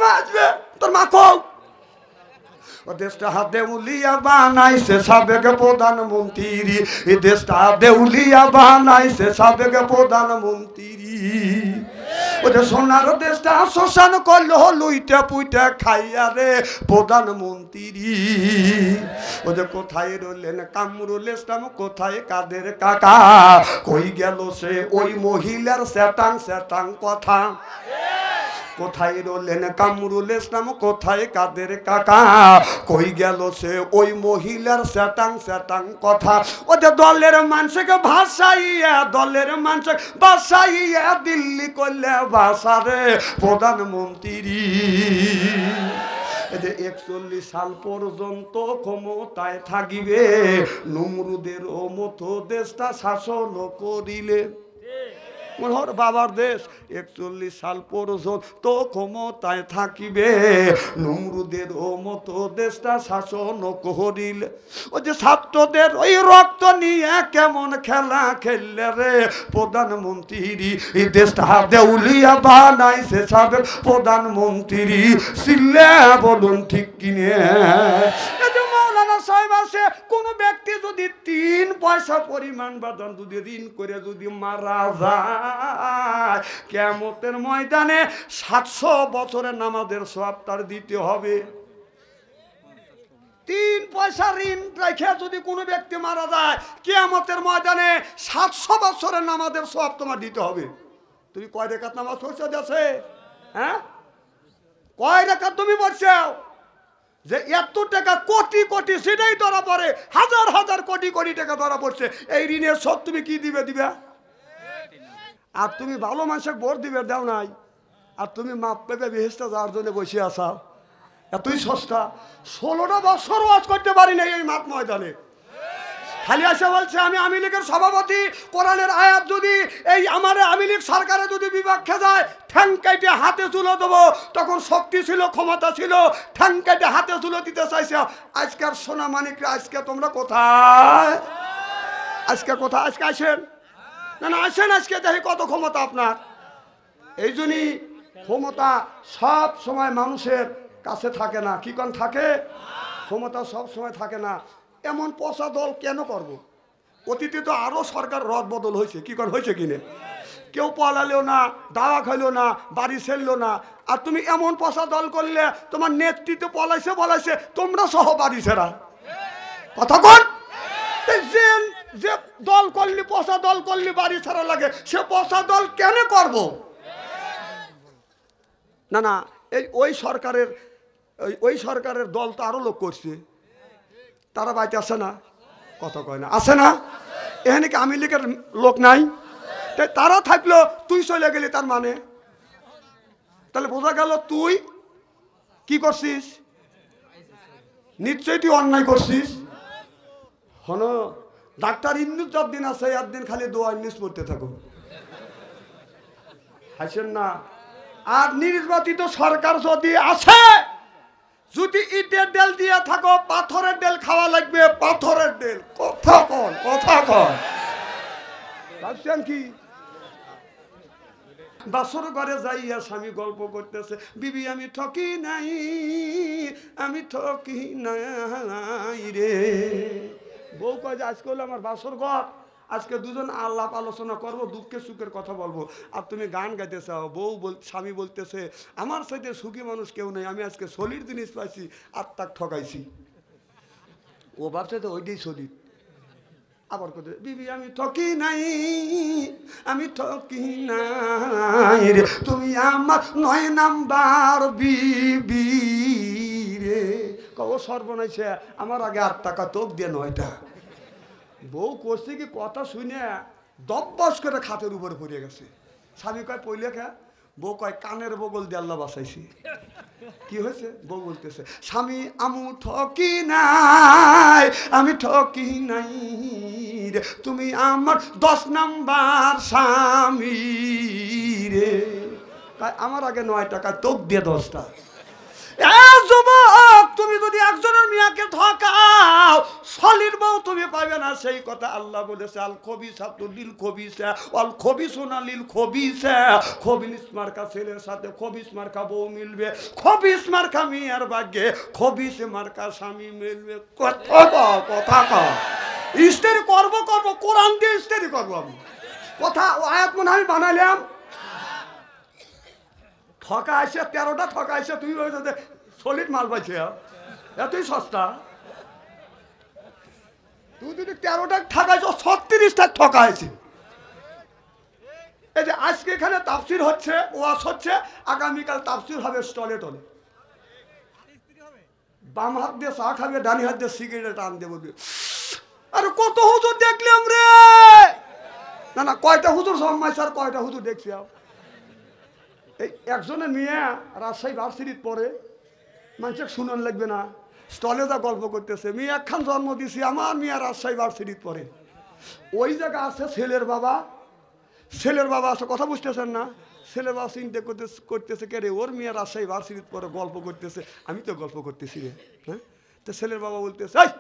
মাছবে তোর মা কও ও দেশটা দেউলিয়া বানাইছে সাবেক প্রধানমন্ত্রী এই দেশটা দেউলিয়া বানাইছে সাবেক প্রধানমন্ত্রী ও যে সোনার দেশটা শ্মশান করলো লুইটা পুইটা খাইয়া রে প্রধানমন্ত্রী ও যে কোথায় রইলেন কামরুল ইসলাম কোথায় কাদের কাকা কই গেল সে ওই মহিলার সেটাং সেটাং কথা কোথায় রইলেন কামরুল ইসলাম কোথায় কাদের কাকা কই গেল সে ওই মহিলার সেটাং সেটাং কথা ও যে দলের মানুষকে ভাষাইয়া দলের মানুষ ভাষাইয়া দিল্লি করলে ভাষা রে প্রধানমন্ত্রী 41 সাল পর্যন্ত ক্ষমতায় থাকিবে নমরুদের মতো দেশটা শাসন করিলে মোর বাবার দেশ 41 সাল পর্যন্ত ক্ষমতায় থাকিবে নমরুদের মতো দেশটা শাসন করিলে ও যে ছাত্রদের ওই রক্ত নিয়ে কেমন খেলা খেললে রে প্রধানমন্ত্রী এই দেশটা দেউলিয়া বানাইছে সাবেক প্রধানমন্ত্রী সিল্লে বলুন ঠিক কিনে কোন ব্যক্তি যদি 3 পয়সা পরিমাণ বাদন যদি ঋণ করে যদি মারা যায় কিয়ামতের ময়দানে 700 বছরের নামাজের সওয়াব তার দিতে হবে 3 পয়সা ঋণ রেখে যদি কোনো ব্যক্তি মারা যায় কিয়ামতের ময়দানে 700 বছরের নামাজের সওয়াব তোমার দিতে হবে তুমি কয় রাকাত নামাজ পড়ছো দেশে হ্যাঁ কয় রাকাত তুমি পড়ছো যে এত টাকা কোটি কোটি সেটাই ধরা পড়ে হাজার হাজার কোটি কোটি টাকা ধরা পড়ছে এই ঋণের শোধ তুমি কি দিবে আর তুমি ভালো মানুষের ভোট দিবে দাও নাই আর তুমি মাপ পেবে বেহেশতে যাওয়ার জন্য বসে আসাও এতই সস্তা 16টা বছর ওয়াজ করতে পারি না এই মাঠ ময়দানে খালি আসে বলছে আমি আওয়ামী লীগের সভাপতি কোরআনের আয়াত যদি এই আমার আওয়ামী লীগ সরকারে যদি বিপক্ষে যায় ঠ্যাং কেটে হাতে তুলে দেবো তখন শক্তি ছিল ক্ষমতা ছিল ঠ্যাং কেটে হাতে তুলে দিতে চাইছে আজকের সোনা মানিকরা আজকে তোমরা কোথায় আজকে কোথায় আজকে আসেন না আসেন আজকে দেখি কত ক্ষমতা আপনার এই জন্যই ক্ষমতা সব সময় মানুষের কাছে থাকে না কি কোন থাকে ক্ষমতা সব সময় থাকে না এমন পচা দল কেন করব অতীতে তো আরো সরকার রদ বদল হয়েছে কি কোন হয়েছে কিনে কেউ পালালেও না দাওয়া খাইলো না বাড়ি ছেড়লো না আর তুমি এমন পচা দল করলে তোমার নেতৃত্ব পলাইছে তোমরা সহ বাড়ি ছেড়া কথা কোন যে দল করলি পচা দল করলি বাড়ি ছাড়া লাগে সে পচা দল কেন করব না এই ওই সরকারের দল তো আরো লোক করছে তারা বাইতে আসে না কথা কয় না আসে না এখানে কি আওয়ামী লীগের লোক নাই তাই তারা থাকলো তুই চলে গেলি তার মানে তাহলে বোঝা গেল তুই কি করছিস নিশ্চয়ই তুই অন্যায় করছিস হন ডাক্তার ইন্নুস যতদিন আছে একদিন খালি দোয়া ইন্নুস পড়তে থাকো হাসেন না আর নির্বাচিত সরকার যদি আছে যদি ইটের ডেল দিয়ে থাকো পাথরের ডেল খাওয়া লাগবে পাথরের ডেল কথা কন ভাবছেন কি বাসর ঘরে যাইয়া স্বামী গল্প করতেছে বিবি আমি ঠকি নাই রে বউ কয় যে আজকে হলো আমার বাসর ঘর আজকে দুজন আলাপ আলোচনা করবো দুঃখে সুখের কথা বলবো আর তুমি গান গাইতে চাও স্বামী বলতেছে আমার সাথে সুখী মানুষ কেউ নেই আমি আজকে সলিড জিনিস পাইছি আর তাক ঠকাইছি ও ভাবছে তো ওইটাই সলিড আবার করতে বিবি আমি ঠকি নাই রে তুমি আমার 9 নাম্বার বিবি রে ও সর্বনাইছে আমার আগে 8 টাকা তোক দিয়ে 9টা বউ করছে কি কথা শুনে দব্বাস করে খাতের উপরে পড়ে গেছে স্বামী কয় পইলে খা বউ কয় কানের বগল দিয়ে আল্লাহ বাঁচাইছি কি হয়েছে বউ বলতেছে স্বামী আমি ঠকি নাই রে তুমি আমার 10 নাম্বার স্বামী রে আমার আগে 9 টাকা তোক দিয়ে 10টা যুবক তুমি যদি একজনের মিয়াকে ঠকাও সলিড বউ তুমি পাবে না, সেই কথা আল্লাহ বলেছে আল খবিসাতু লিল খবিসা ওয়াল খবিসুনা লিল খবিসা। খবিস মার্কা ছেলের সাথে খবিস মার্কা বউ মিলবে, খবিস মার্কা মিয়ার ভাগ্যে খবিস মার্কা স্বামী মিলবে। কথা কও ইস্তেরি করবো কোরআন দিয়ে ইস্তেরি করবো আমি। কথা আয়াত মনে আমি বানাইলাম। ঠকা আছে 13টা ঠকা আছে, তুমি সলিড মাল পাইছে এতই সস্তা। তুই যদি 13টা ঠকাইছ 36টা ঠকা আছে। এই যে আজকে এখানে তাফসির হচ্ছে, ওয়াজ হচ্ছে, আগামীকাল তাফসির হবে স্টলে টলে। বাম হাত দিয়ে চা খাবে, ডানি হাত দিয়ে সিগারেট টান দিয়ে বলবে আরে কত হুজুর দেখলাম রে। না না, কয়টা হুজুর সম্মাইছে আর কয়টা হুজুর দেখছি। এই একজনের মেয়ে রাজশাহী ভার্সিটির পরে মানুষের শুনন লাগবে না, স্টলে যা গল্প করতেছে মেয়ে একখান জন্ম দিছি আমার মেয়ে রাজশাহী ভার্সিটির পরে। ওই জায়গা আছে ছেলের বাবা, ছেলের বাবা আছে, কথা বুঝতেছেন না? ছেলের বাবা চিন্তা করতেছে কে রে ওর মেয়ে রাজশাহী ভার্সিটির পরে গল্প করতেছে, আমি তো গল্প করতেছি রে। হ্যাঁ, তো ছেলের বাবা বলতেছে এই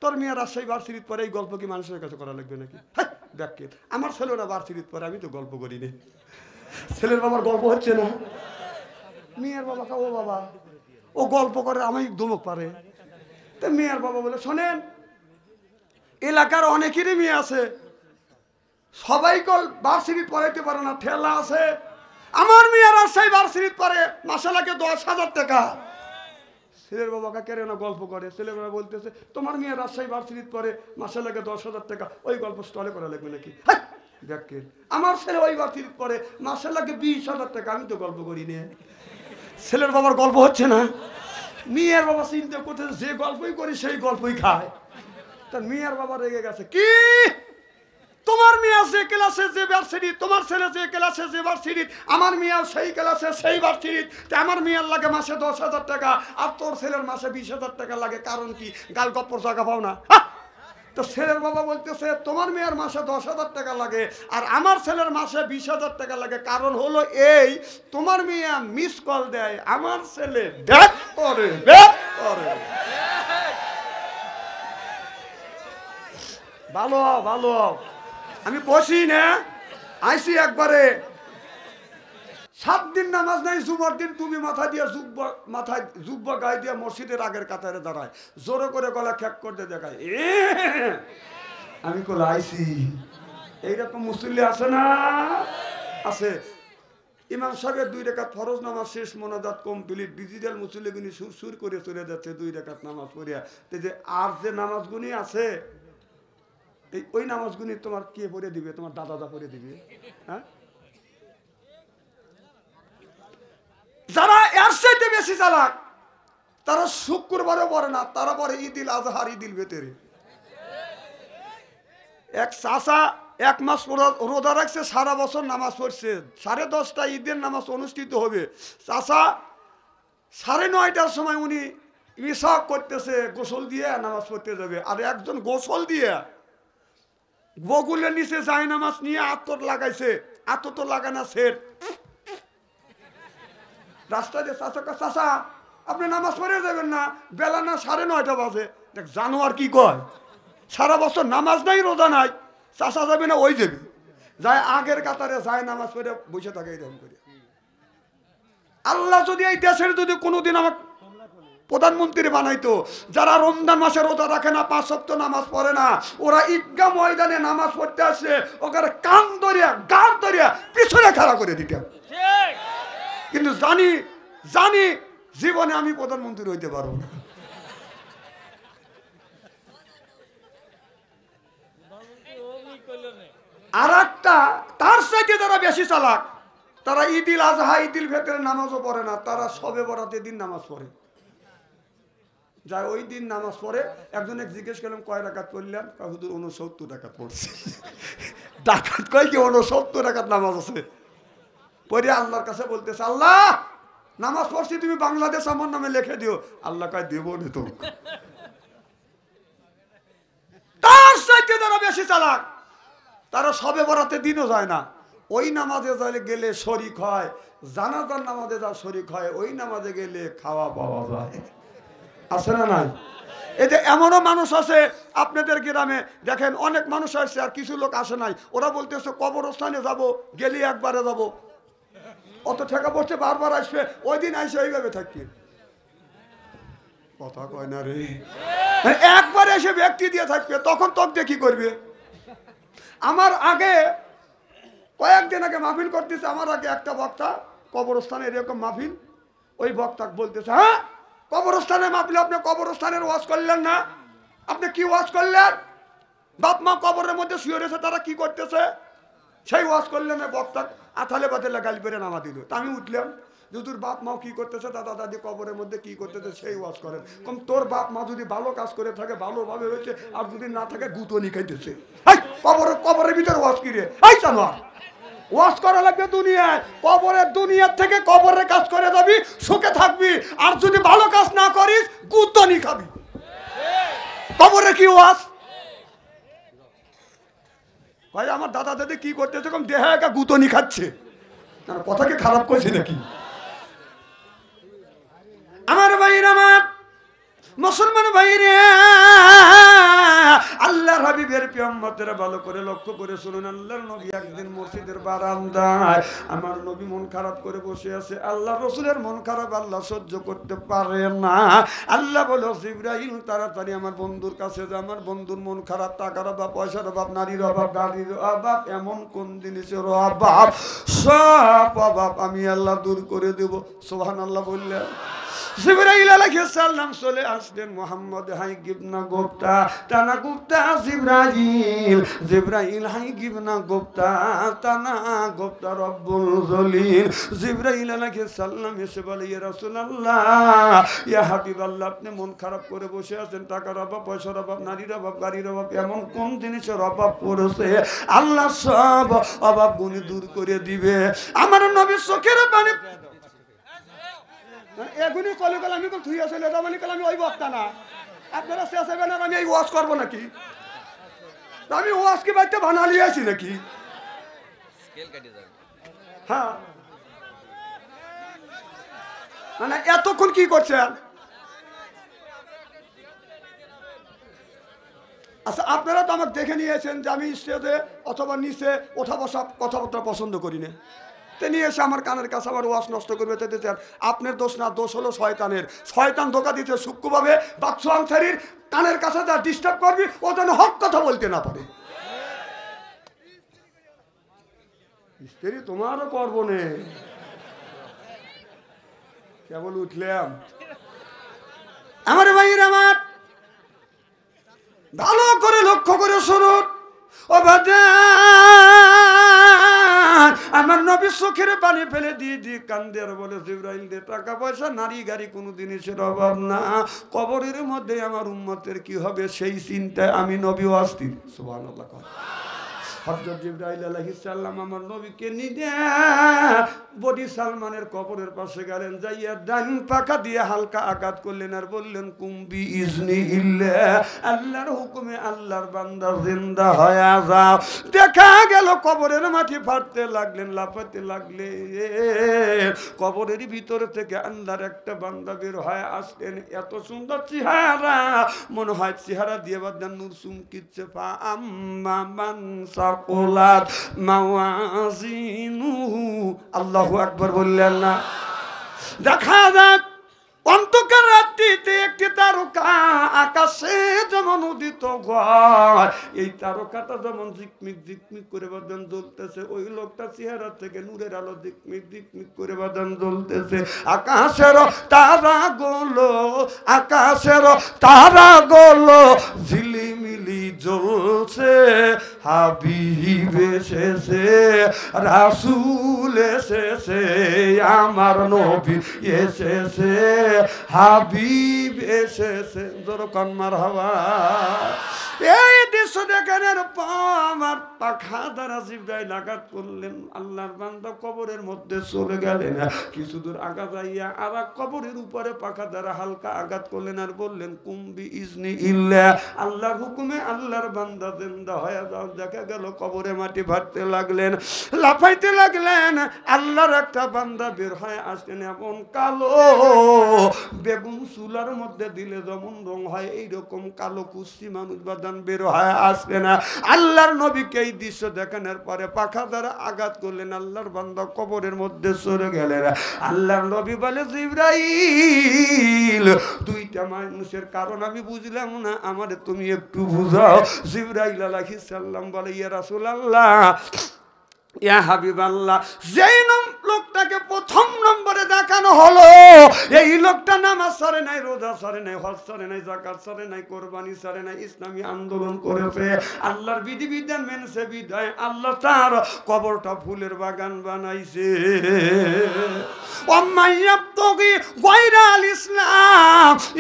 তোর মেয়ে রাজশাহী ভার্সিটির পরে এই গল্প কি মানুষের কাছে করা লাগবে নাকি? হ্যাঁ দেখ আমার ছেলেরা ভার্সিটির পরে, আমি তো গল্প করি নি। ছেলের বাবার গল্প হচ্ছে না, মেয়ের বাবা ও বাবা ও গল্প করে আমি ধমক পারে। তো মেয়ের বাবা বলে শোনেন এলাকার অনেকেরই মেয়ে আছে, সবাই ভার্সিটি পড়াইতে পারে না, ঠেলা আছে। আমার মেয়ে রাজশাহী ভার্সিটি পড়ে, মাসে লাগে 10,000 টাকা। ছেলের বাবাকে কেড়ে না গল্প করে, ছেলের বাবা বলতেছে তোমার মেয়ে রাজশাহী ভার্সিটি পড়ে, মাসে লাগে 10,000 টাকা, ওই গল্প স্টলে করা লাগবে নাকি? দেখেন আমার ছেলে ওই ভার্সিটি পড়ে, মাসে লাগে 20,000 টাকা, আমি তো গল্প করি না। ছেলের বাবার গল্প হচ্ছে না, মেয়ের বাবা চিন্তা করতেছে যে গল্পই করি সেই গল্পই খায়। তার মেয়ের বাবা রেগে গেছে, কি তোমার মেয়ে যে ক্লাসে যে ভার্সিটি, তোমার ছেলে যে ক্লাসে যে ভার্সিটি, আমার মেয়ে সেই ক্লাসে সেই ভার্সিটি, আমার মেয়ের লাগে মাসে 10,000 টাকা আর তোর ছেলের মাসে 20,000 টাকা লাগে, কারণ কি গাল গপ্পর জায়গা পাও না? তো ছেলের বাবা বলতেছে তোমার মেয়ের মাসে 10,000 টাকা লাগে আর আমার ছেলের মাসে 20,000 টাকা লাগে, কারণ হলো এই তোমার মেয়ে মিস কল দেয়, আমার ছেলে ব্যাক করে ব্যাক করে। ভালো ভালো আমি কষি না আইসি একবারে 7 দিন নামাজ নাই, জুমার দিন তুমি মাথা দিয়ে মাথায় জুব্বা গায়ে দিয়ে মসজিদের আগের কাতারে দাঁড়ায়, জোরে করে গলা খ্যাক করতে দেখায়। আমি কল আইসি, এইরকম মুসল্লি আছে না? আছে। ইমাম সাহেবের 2 রাকাত ফরজ নামাজ শেষ, মোনাজাত কমপ্লিট, ডিজিটাল মুসল্লিগুনি সুর করে চলে যাচ্ছে 2 রাকাত নামাজ পড়িয়া। যে আর যে নামাজগুনি আছে এই ওই নামাজগুনি তোমার কে পড়ে দিবে? তোমার দাদা পড়ে দিবে। হ্যাঁ, যারা এর চাইতে বেশি চালাক তারা শুক্রবারে পড়ে না, তারা পড়ে ঈদুল আজহার ঈদুল ফিতরে। এক চাচা 1 মাস রোজা রাখছে, সারা বছর নামাজ পড়ছে, 10:30টা ঈদের নামাজ অনুষ্ঠিত হবে। চাচা 9:30টার সময় উনি মিসাক করতেছে, গোসল দিয়ে নামাজ পড়তে যাবে, আর একজন গোসল দিয়ে বগুলের নিচে যায় নামাজ নিয়ে আতর লাগাইছে, আতর তো লাগানা সেট রাস্তা দিয়ে চাচা আপনি নামাজ পড়ে যাবেন না, বেলা না 9:30 বাজে। দেখ জানোয়ার কি কয়, সারা বছর নামাজ নাই রোজা নাই, চাচা যাবে না ওই যাবে, যায় আগের কাতারে যায় নামাজ পড়ে বসে থাকে এরকম করে। আল্লাহ যদি এই দেশের যদি কোনোদিন আমাকে প্রধানমন্ত্রী বানাইতো, যারা রমজান মাসে রোজা রাখে না, 5 ওয়াক্ত নামাজ পড়ে না, ওরা ঈদগাহ ময়দানে নামাজ পড়তে আসে, ওখানে কান ধরিয়া গাড় ধরিয়া পিছনে খাড়া করে দিতাম। কিন্তু জানি জীবনে আমি প্রধানমন্ত্রী হইতে পারবো না। আর একটা তার চাইতে যারা বেশি চালাক, তারা ঈদুল আজহা ঈদুল ফিতরের নামাজও পড়ে না, তারা শবে বরাতের দিন নামাজ পড়ে যায়, ওই দিন নামাজ পড়ে। একজনে জিজ্ঞেস করলাম কয় রাকাত পড়লেন? হুজুর 69 রাকাত পড়ছি। ডাকাত কয় কি 69 রাকাত নামাজ আছে? পরে আল্লাহর কাছে বলতেছে আল্লাহ নামাজ পড়ছি তুমি বাংলাদেশ আমার নামে লিখে দিও। আল্লাহ কয় দেব না তো। তার চাইতে যারা বেশি চালাক তারা শবে বরাতের দিনও যায় না, ওই নামাজে গেলে শরিক হয়, জানাজার নামাজে যা শরিক হয়, ওই নামাজে গেলে খাওয়া পাওয়া যায়। আছে না নাই? এই যে এমনও মানুষ আছে আপনাদের গ্রামে দেখেন, অনেক মানুষ আসছে আর কিছু লোক আসে নাই, ওরা বলতেছে কবরস্থানে যাব, গেলে একবারে যাব, অত টাকা পড়ছে বারবার আসবে, ওই দিন আইসে ওইভাবে থাকি। কথা কয় না রে, একবার এসে ব্যক্তি দিয়ে থাকবে, তখন তোকে কি করবে? আমার আগে কয়েকদিন আগে মাহফিল করতেছে, আমার আগে একটা বক্তা কবরস্থানে এরকম মাহফিল, ওই বক্তা বলতেছে, হ্যাঁ কবরস্থানে মাহফিল, আপনি কবরস্থানের ওয়াজ করলেন না? আপনি কি ওয়াজ করলেন? বাপ মা কবরের মধ্যে শুয়ে রয়েছে, তারা কি করতেছে সেই ওয়াজ করলেন। বক্তা আথালে বাতালে গালি পেরে নামা দিল। তা আমি উঠলাম, যদুর বাপ মাও কি করতেছে, দাদা দাদি কবরের মধ্যে কি করতেছে সেই ওয়াজ করেন। কম তোর বাপ মা যদি ভালো কাজ করে থাকে ভালোভাবে হয়েছে, আর যদি না থাকে গুতনি খাইতেছে। কবরের ভিতরে ওয়াজ কি রে? এই জানোয়ার, ওয়াজ করা লাগবে দুনিয়ায়, কবরের দুনিয়ার থেকে কবরের কাজ করে যাবি, সুখে থাকবি। আর যদি ভালো কাজ না করিস গুতনি খাবি। কবরে কি ওয়াজ? ভাই আমার দাদা দাদি কি করতেছে, কম দেহে একা গুতনি খাচ্ছে, কথা কি খারাপ করছে নাকি? আমার ভাইরা, আমার মুসলমান ভাইরে, আল্লাহর হাবিবের পিয়াম্মতেরা ভালো করে লক্ষ্য করে শুনুন। আল্লাহর নবী একদিন মসজিদের বারান্দায়, আমার নবী মন খারাপ করে বসে আছে। আল্লাহ রসুলের মন খারাপ আল্লাহ সহ্য করতে পারে না। আল্লাহ বলো, জিবরাইল তাড়াতাড়ি আমার বন্ধুর কাছে যা, আমার বন্ধুর মন খারাপ, টাকার অভাব, পয়সার অভাব, নারীর অভাব, গাড়ির অভাব, এমন কোন জিনিসের অভাব, সব অভাব আমি আল্লাহ দূর করে দেব। সুবহানাল্লাহ বললেন। জিবরাইল আলাইহিস সালাম চলে আসলেন। মুহাম্মদ হাই গিবনা গোপ্তা তানা গোপ্তা জিবরাইল, জিবরাইল হাই গিবনা গোপ্তা তানা গোপ্তা রব্বুল জলিল। জিবরাইল আলাইহিস সালাম এসে বলে, ইয়া রাসূলুল্লাহ, ইয়া হাবিবাল্লাহ, আপনি মন খারাপ করে বসে আছেন, টাকার অভাব, পয়সার অভাব, নারীর অভাব, গাড়ির অভাব, এমন কোন জিনিসের অভাব পড়েছে আল্লাহ সব অভাব গুনি দূর করে দিবে। আমার নবীর চোখের পানি এগুলি কলে কলে আমি তো ধুই আসলে আমি ওই বক্তা না, আপনারা শেষ হবে না, আমি এই ওয়াজ করবো নাকি? আমি ওয়াজ কি বাড়িতে বানালি আছি নাকি? হ্যাঁ, মানে এতক্ষণ কি করছেন? আচ্ছা, আপনারা তো আমাকে দেখে নিয়েছেন যে আমি স্টেজে অথবা নিচে ওঠা বসা কথাবার্তা পছন্দ করি না। নিয়ে এসে আমার কানের কাছে আবার ওয়াজ নষ্ট করবে। আপনার দোষ না, দোষ হলো শয়তানের। শয়তান ধোকা দিতে সূক্ষ্মভাবে বাচ্চা আনসারির কানের কাছে যা ডিস্টার্ব করবি, ও যেন হক কথা বলতে না পারে। স্ত্রী তোমারও করবো নে, কেবল উঠলাম। আমার ভাইয়ের, আমার ভালো করে লক্ষ্য করে শুনুন। ও বাজার, আমার নবী চোখের পানি ফেলে দিয়ে কান্দে আর বলে, জিবরাইল দে, টাকা পয়সা, নারী গাড়ি, কোনো জিনিসের অভাব না, কবরের মধ্যে আমার উম্মতের কি হবে সেই চিন্তায় আমি নবী অস্থির। সুবহানাল্লাহ। হযরত জিবরাইল আলাইহিস সালাম আমার নবীকে নিয়ে বডি সালমানের কবরের পাশে গেলেন, যাইয়া ডান পাকা দিয়ে হালকা আঘাত করলেন আর বললেন, কুম্বি ইজনি ইল্লাহ, আল্লাহর হুকুমে আল্লাহর বান্দা জিন্দা হয়ে যাও। দেখা গেল কবরের মাটি ফাটতে লাগলেন, লাফাতে লাগলে কবরের ভিতর থেকে আল্লাহর একটা বান্দা বের হয়ে আসলেন। এত সুন্দর চেহারা, মনে হয় চেহারা দিয়ে বাদান নূর চুমকিচ্ছে। পা আম্মা মান সাকুলাত মাওয়াজিনুহু, আল্লাহু আকবার বললেন না? দেখা যাক অন্ধকার রাত্রিতে একটি তারকা আকাশে যেমন উদিত হয়, এই তারকাটা যেমন ঝিকমিক ঝিকমিক করে বাদান জ্বলতেছে, ওই লোকটা চেহারা থেকে নূরের আলো ঝিকমিক ঝিকমিক করে বাদান জ্বলতেছে। আকাশের তারা গুলো, আকাশের তারা গুলো ঝিলিমিলি জ্বলছে, হাবিব এসেছে, রাসূল এসেছে, আমার নবী এসেছে, হাবিব এসেছে। জোর কান মারহাবা। এই দৃশ্য দেখানোর পর পাখা দ্বারা জিব্রাইল আঘাত করলেন, আল্লাহর বান্দা কবরের মধ্যে চলে গেলেন। কিছু দূর আগা যাইয়া আর কবরের উপরে পাখা দ্বারা হালকা আঘাত করলেন আর বললেন কুম্বি ইজনি ইল্লা, আল্লাহর হুকুমে আল্লাহর বান্দা জিন্দা হয়ে যাও। দেখা গেল কবরে মাটি ভাটতে লাগলেন, লাফাইতে লাগলেন। আল্লাহর একটা বান্দা বের হয়ে আসলেন, এমন কালো বেগুন চুলার মধ্যে দিলে যেমন রং হয় এইরকম কালো কুস্তি মানুষ বাদান বের হয়ে আসলেন। আল্লাহর নবীকে এই দৃশ্য দেখানোর পরে পাখা দ্বারা আঘাত করলেন, আল্লাহর বান্দা কবরের মধ্যে চলে গেলেন। আল্লাহর নবী বলে জিবরাইল, দুইটা মানুষের কারণ আমি বুঝলাম না, আমারে তুমি একটু বুঝাও। জিবরাইল আলাইহিস সালাম বলে ইয়া রাসূলুল্লাহ, ইয়া হাবিবাল্লাহ, যেই লোকটাকে প্রথম নম্বরে দেখানো হলো, এই লোকটা নামাজ ছাড়ে নাই, রোজা ছাড়ে নাই, হজ ছাড়ে নাই, যাকাত ছাড়ে নাই, কোরবানি ছাড়ে নাই, ইসলামী আন্দোলন করেছে, আল্লাহর বিধিবিধান মেনেছে, বিধায় আল্লাহ তার কবরটা ফুলের বাগান বানাইছে।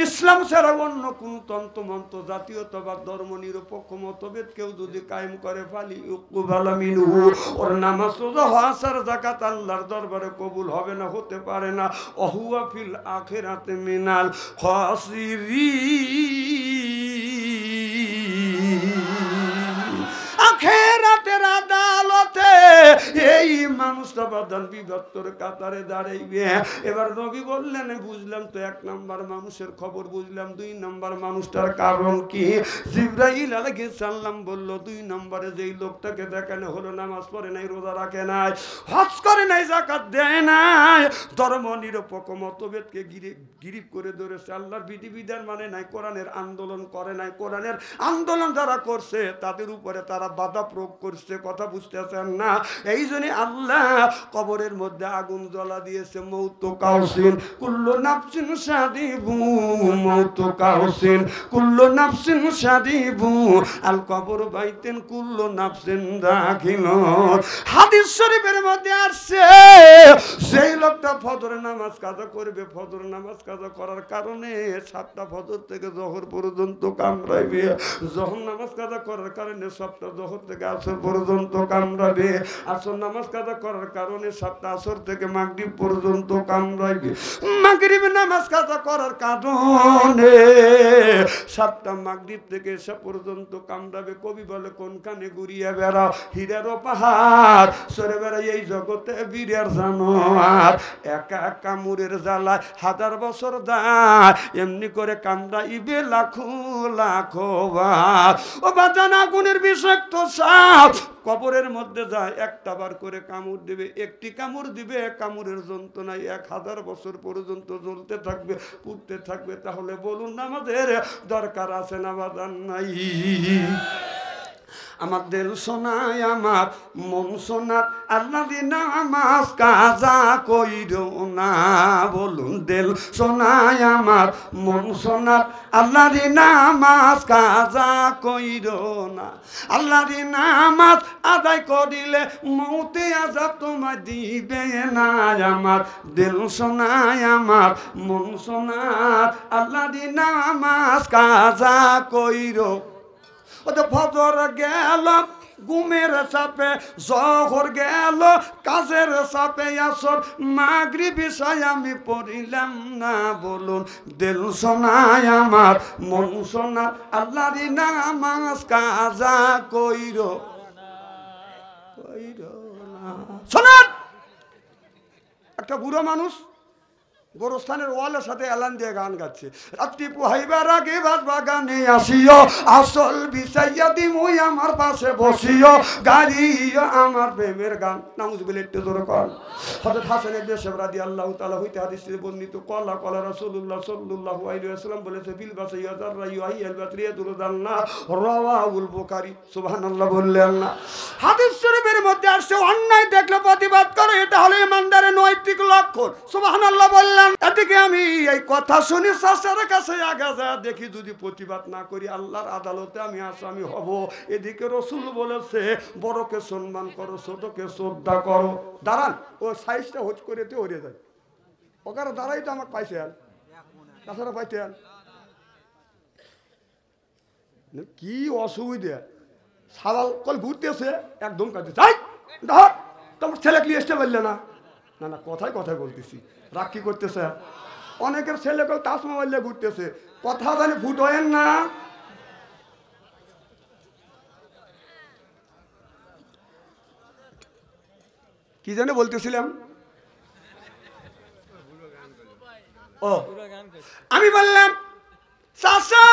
ইসলাম ছাড়া অন্য কোন তন্ত্রমন্ত্র জাতীয়তাবাদ ধর্ম নিরপেক্ষ মতভেদ কেউ যদি কায়েম করে ফালি উকবালা মিনহু, ওর নামাজ রোজা হজ আর যাকাত আল্লাহর দরবারে কবুল হবে না, হতে পারে না। ওহুয়া ফিল আখিরাতে মিনাল খাসিরিন, আখিরাতের আদালতে এই মানুষটা বাদান বিভক্তর কাতারে দাঁড়াইবে। এবার নবী বললেন বুঝলাম তো, এক নাম্বার মানুষের খবর বুঝলাম, দুই নাম্বার মানুষটার কারণ কি? জিবরাইল আলাইহিস সালাম বলল, দুই নম্বরে যেই লোকটাকে দেখানো হলো নামাজ পড়ে নাই, রোজা রাখে নাই, হজ করে নাই, যাকাত দেয় নাই, ধর্ম নিরপেক্ষ মতভেদকে গিরিপ করে ধরেছে, আল্লাহর বিধিবিধান মানে নাই, কোরআনের আন্দোলন করে নাই, কোরআনের আন্দোলন যারা করছে তাদের উপরে তারা বাধা প্রয়োগ করছে। কথা বুঝতেছেন না? এই জন্য আল্লাহ কবরের মধ্যে আগুন জ্বলা দিয়েছে। মৌতু কাউসিন কুল্লু নাফসিন সাদিবু, মৌতু কাউসিন কুল্লু নাফসিন সাদিবু, আল কবর বাইতেন কুল্লু নাফসিন দাখিলুন। হাদিস শরীফের মধ্যে আসছে, সেই লোকটা ফজরের নামাজ কাজা করবে, ফজর নামাজ কাজা করার কারণে 7টা ফজর থেকে জোহর পর্যন্ত কামড়াইবে, জোহর নামাজ কাজা করার কারণে 7টা জোহর থেকে আসর পর্যন্ত কামড়াবে, আসর নামাজ কাজা করার কারণে 7টা আসর থেকে মাগরিব পর্যন্ত কামড়াইবে, মাগরিব নামাজ কাজা করার কারণে 7টা মাগরিব থেকে এসা পর্যন্ত কামড়াবে। কবি বলে কোনখানে ঘুরিয়া বেড়াও, হীরারও পাহাড় সরে বেড়াই এই জগতে বীরের জানোয়ার, একা কামড়ের জ্বালায় 1000 বছর দায়, এমনি করে কামড়াইবে লাখো লাখো বার। ও বাজান, আগুনের বিষাক্ত সাপ কবরের মধ্যে যায়, একটা বার করে কামড় দিবে, একটি কামড় দিবে, কামড়ের যন্ত্রণায় 1000 বছর পর্যন্ত জ্বলতে থাকবে, পুড়তে থাকবে। তাহলে বলুন আমাদের দরকার আছে না বাজান নাই? আমার দিল সোনায়, আমার মন সোনার, আল্লাহ নামাজ কাজা কইরো না। বলুন দিল সোনায়, আমার মন সোনার, আল্লাহ নামাজ কাজা কইরো না। আল্লাহ নামাজ আদায় করিলে মৌতে আযাব তোমায় দিবে না। আমার দিল সোনায়, আমার মন সোনার, আল্লাহ নামাজ কাজা কইরো। ফজর গেল ঘুমের চাপে, জহর গেল কাজের চাপে, আসর মাগরিব ইশায় আমি পড়িলাম না। বলুন দিল সোনায়, আমার মন সোনার, আল্লাহর নামাজ কাজা কইরো না। শোনেন, একটা বুড়ো মানুষ গোরস্থানের ওয়ালের সাথে এলান দিয়ে গান গাচ্ছে, রাত্রি পোহাইবার আগে বাস বাগানে আসিও, আসল বিছাইয়া দিমুই আমার পাশে বসিও, গাড়ি আমার প্রেমের গান। নাউজুবিল্লাহ, একটু জোরে কর। হযরত হাসান ইবনে সাহেব রাদিয়াল্লাহু তাআলা হইতে হাদিসে বর্ণিত, কলা কলা রাসূলুল্লাহ সাল্লাল্লাহু আলাইহি ওয়াসাল্লাম বলেছে, বিল বাসাইয়া যাররাইউ আইয়াল বাতরিয়া দুরদান্না, রাওয়াহুল বুখারী। সুবহানাল্লাহ বললেন না? হাদিস শরীফের মধ্যে আসছে, অন্যায় দেখলে প্রতিবাদ করো, এটা হলো ইমানদারের নৈতিক লক্ষণ। সুবহানাল্লাহ বললেন। এদিকে আমি এই কথা শুনি চাচার কাছে আগা যা দেখি, যদি প্রতিবাদ না করি আল্লাহর আদালতে আমি আসামি হব। এদিকে রাসূল বলেছে, বড়কে সম্মান করো, ছোটকে শ্রদ্ধা করো। দাঁড়ান, ও সাইজটা হোচ করে হয়ে যায়, ওখানে দাঁড়াই তো আমাকে পাইছেন, তাছাড়া পাইছেন। কি অসুবিধা, সাবাল কল ঘুরতেছে একদম কাঁদতে চাই ধর তোমার ছেলে নিয়ে আসতে পারলে না। না না কথায় কথায় বলতেছি, রাগ কি করতেছে? অনেকের ছেলে কল তাস মোবাইলে ঘুরতেছে, কথা জানি ফুট হয় না। কি জানে বলতেছিলাম? ও আমি বললাম চাচা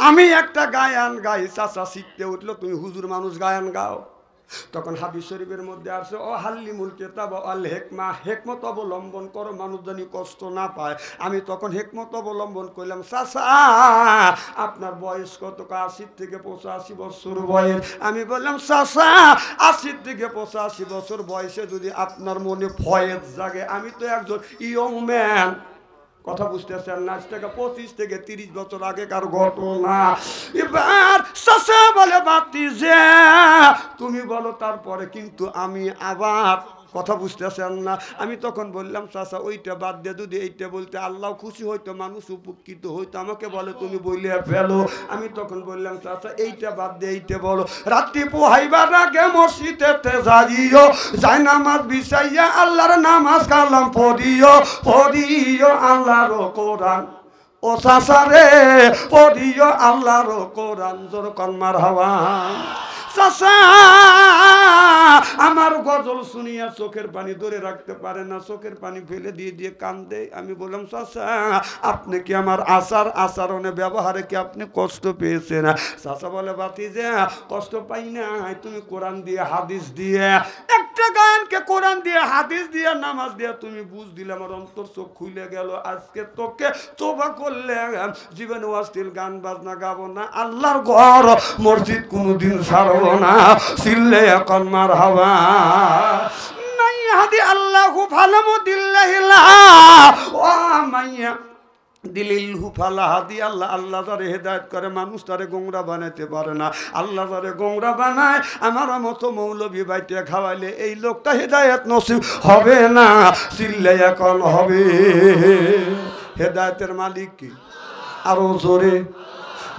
আমি একটা গায়ান গাই। চাচা শিখতে উঠলো তুমি হুজুর মানুষ গায়ান গাও। তখন হাদিস শরীফের মধ্যে আসছে ও হাল্লিমুল কিতাব আল হিকমা, হিকমত অবলম্বন করো মানুষ জানি কষ্ট না পায়। আমি তখন হিকমত অবলম্বন করলাম চাচা আপনার বয়স কত? 80 থেকে 85 বছর বয়স। আমি বললাম চাচা 80 থেকে 85 বছর বয়সে যদি আপনার মনে ফয়েজ জাগে, আমি তো একজন ইয়ং ম্যান। কথা বুঝতেছেন না? 25 থেকে 30 বছর আগেকার ঘটনা। এবার চাচা বলে বাতি যে তুমি বলো তারপরে, কিন্তু আমি আবার কথা বুঝতেছেন না? আমি তখন বললাম চাচা ওইটা বাদ দিয়ে যদি এইটা বলতে আল্লাহ খুশি হইতো, মানুষ উপকৃত হইতো। আমাকে বলে তুমি বলে ফেলো। আমি তখন বললাম চাচা এইটা বাদ দিয়ে এইটা বলো। রাত্রি পোহাইবার আগে মসজিদেতে যাইও, যাই নামাজ বিছাইয়া আল্লাহর নামাজ কালাম পড়িও, পড়িও আল্লাহর কোরআন। ও চাচা রে পড়িও আল্লাহর কোরআন। জোর কর মারহাবা। চাচা আমার গজল শুনিয়া চোখের পানি ধরে রাখতে পারে না, চোখের পানি ফেলে দিয়ে দিয়ে কান্দে। আমি বললাম চাচা আপনি কি আমার আচরণে ব্যবহারে কি আপনি কষ্ট পেয়েছেন? চাচা বলে বাতি যে কষ্ট পাই না, তুমি কোরআন দিয়ে হাদিস দিয়ে একটা গানকে কোরআন দিয়ে হাদিস দিয়ে নামাজ দিয়ে তুমি বুঝ দিলে আমার অন্তর চোখ খুলে গেল। আজকে তোকে তোবা করলে জীবনে অশ্লীল গান বাজনা গাবো না, আল্লাহর ঘর মসজিদ কোনোদিন ছাড়বো না। সিল্লে এখন মারহাবা। মাইয়াদি আল্লাহু ফালামুদিল্লাহিলা ওয়া মাইয়া দিলিল হুফালা হাদি। আল্লাহ আল্লাহ তারে হেদায়ত করে, মানুষ তারে গোংরা বানাইতে পারে না। আল্লাহ তারে গোংরা বানায়। আমার মতো মৌলবি বাইতে খাওয়াইলে এই লোকটা হেদায়ত নসিব হবে না। সিল্লে এখন হবে। হেদায়তের মালিক কি? আরো জোরে,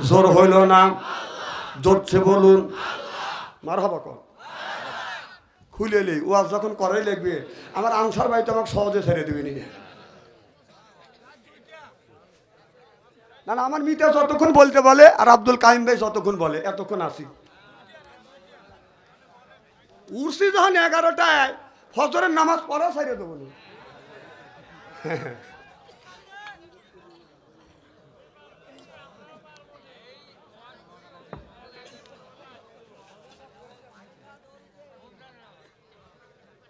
জোর হইল না, জোরছে বলুন মারহাবা কর। খুলে নেই ওয়াজ যখন করাই লাগবে আমার আনসার ভাই তো আমাকে সহজে ছেড়ে দেবে নি। না না আমার মিতা যতক্ষণ বলতে বলে আর আব্দুল কাইম ভাই যতক্ষণ বলে এতক্ষণ আসি। উঠছি যখন 11টায় ফজরের নামাজ পড়া ছেড়ে দেবো না।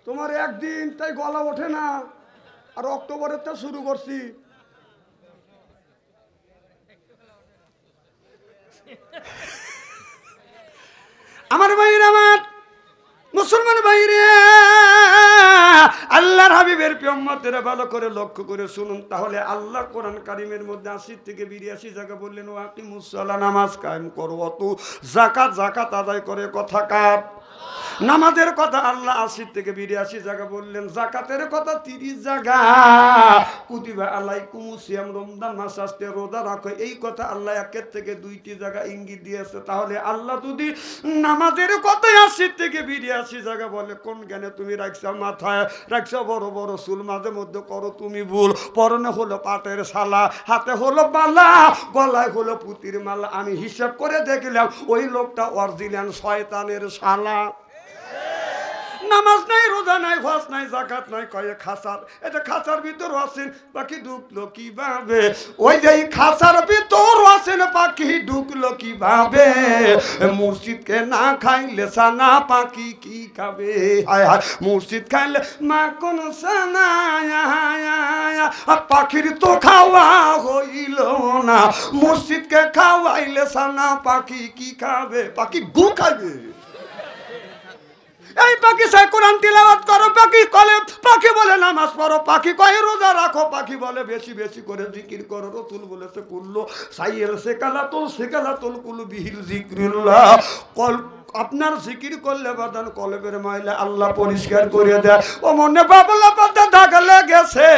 তোমার একদিন তাই গলা ওঠে না, আর অক্টোবরের তো শুরু করছি। আমার ভাইরা, আমার মুসলমান ভাইরে, আল্লাহর হাবিবের উম্মতেরা ভালো করে লক্ষ্য করে শুনুন। তাহলে আল্লাহ কোরআন কারিমের মধ্যে 80 থেকে 82 জায়গা বললেন ওয়াকিমুস সালাহ, নামাজ কায়েম করো। অত যাকাত, যাকাত আদায় করে কথা কার? নামাজের কথা আল্লাহ 80 থেকে 82 জায়গা বললেন, যাকাতের কথা 30 জায়গা। কুতিবা আলাইকুমুস সিয়াম, রমজান মাস আসতে রোজা রাখো, এই কথা আল্লাহ 1 থেকে 2টি জায়গা ইঙ্গিত দিয়েছে। তাহলে আল্লাহ যদি নামাজের কথা 80 থেকে 82 জায়গা বলে, কোন জ্ঞানে তুমি রাখছো মাথায় রাখছো বড় বড় চুল, মাঝে মধ্যে করো তুমি ভুল। পরনে হলো পাটের শালা, হাতে হলো বালা, গলায় হলো পুতির মালা। আমি হিসাব করে দেখলাম ওই লোকটা অরিজিনাল শয়তানের শালা। নামাজ নাই, রোজা নাই, হজ নাই, যাকাত নাই, কয়ে খাসার। এটা খাসার ভিতর আছেন, পাখি ঢুকলো কিভাবে? ওই যে খাসার ভিতর আছেন, পাখি ঢুকলো কিভাবে? মুর্শিদকে না খাইলে সানা পাখি কি খাবে? হায় হায়, মুর্শিদ খাইলে মা কোন সানা, পাখির তো খাওয়া হইল না। মুর্শিদকে খাওয়াইলে সানা পাখি কি খাবে? পাখি গু খাবে। এই পাখি সে কোরআন তিলাওয়াত করো, পাখি কলে, পাখি বলে নামাজ পড়ো, পাখি কয়ে রোজা রাখো, পাখি বলে বেশি বেশি করে জিকির করো। রসুল বলেছে কুল্লু সাইয়ের সেকালাতুল কুলু বিহিল জিকরুল্লাহ। আপনার জিকির করলে বাদান কলবের ময়লা আল্লাহ পরিষ্কার করে দেয়। ও মনে বাবলা পাতা দাগ লেগেছে,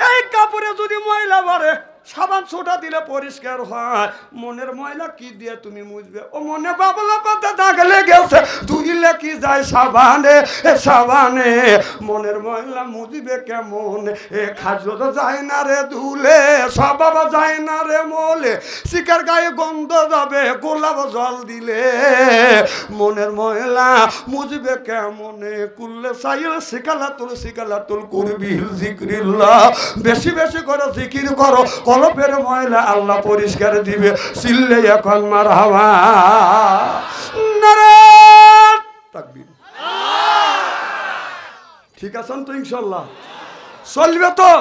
এই কাপড়ে যদি ময়লা ভরে সাবান ছোটা দিলে পরিষ্কার হয়। মনের ময়লা কি দিয়ে তুমি মুছবে? ও মনে বাবলা পাতা দাগ লেগেছে, ধুইলে কি যায় সাবানে, সাবানে। মনের ময়লা মুছবে কেমন? এ খাজর যায় না রে ধুলে, স্বভাব যায় না রে মোলে, শিকার গায়ে গন্ধ যাবে গোলাপ জল দিলে। মনের ময়লা মুছবে কেমনে? কুল্লে সাইল শিকালাতুল করবি জিক্রিল্লাহ, বেশি বেশি করে জিকির করো, কলবের ময়লা আল্লাহ পরিষ্কার দিবে। চিল্লে এখন মারহাবা, নারে তাকবীর। ঠিক আছেন তো ইনশাল্লাহ? চলবে তো?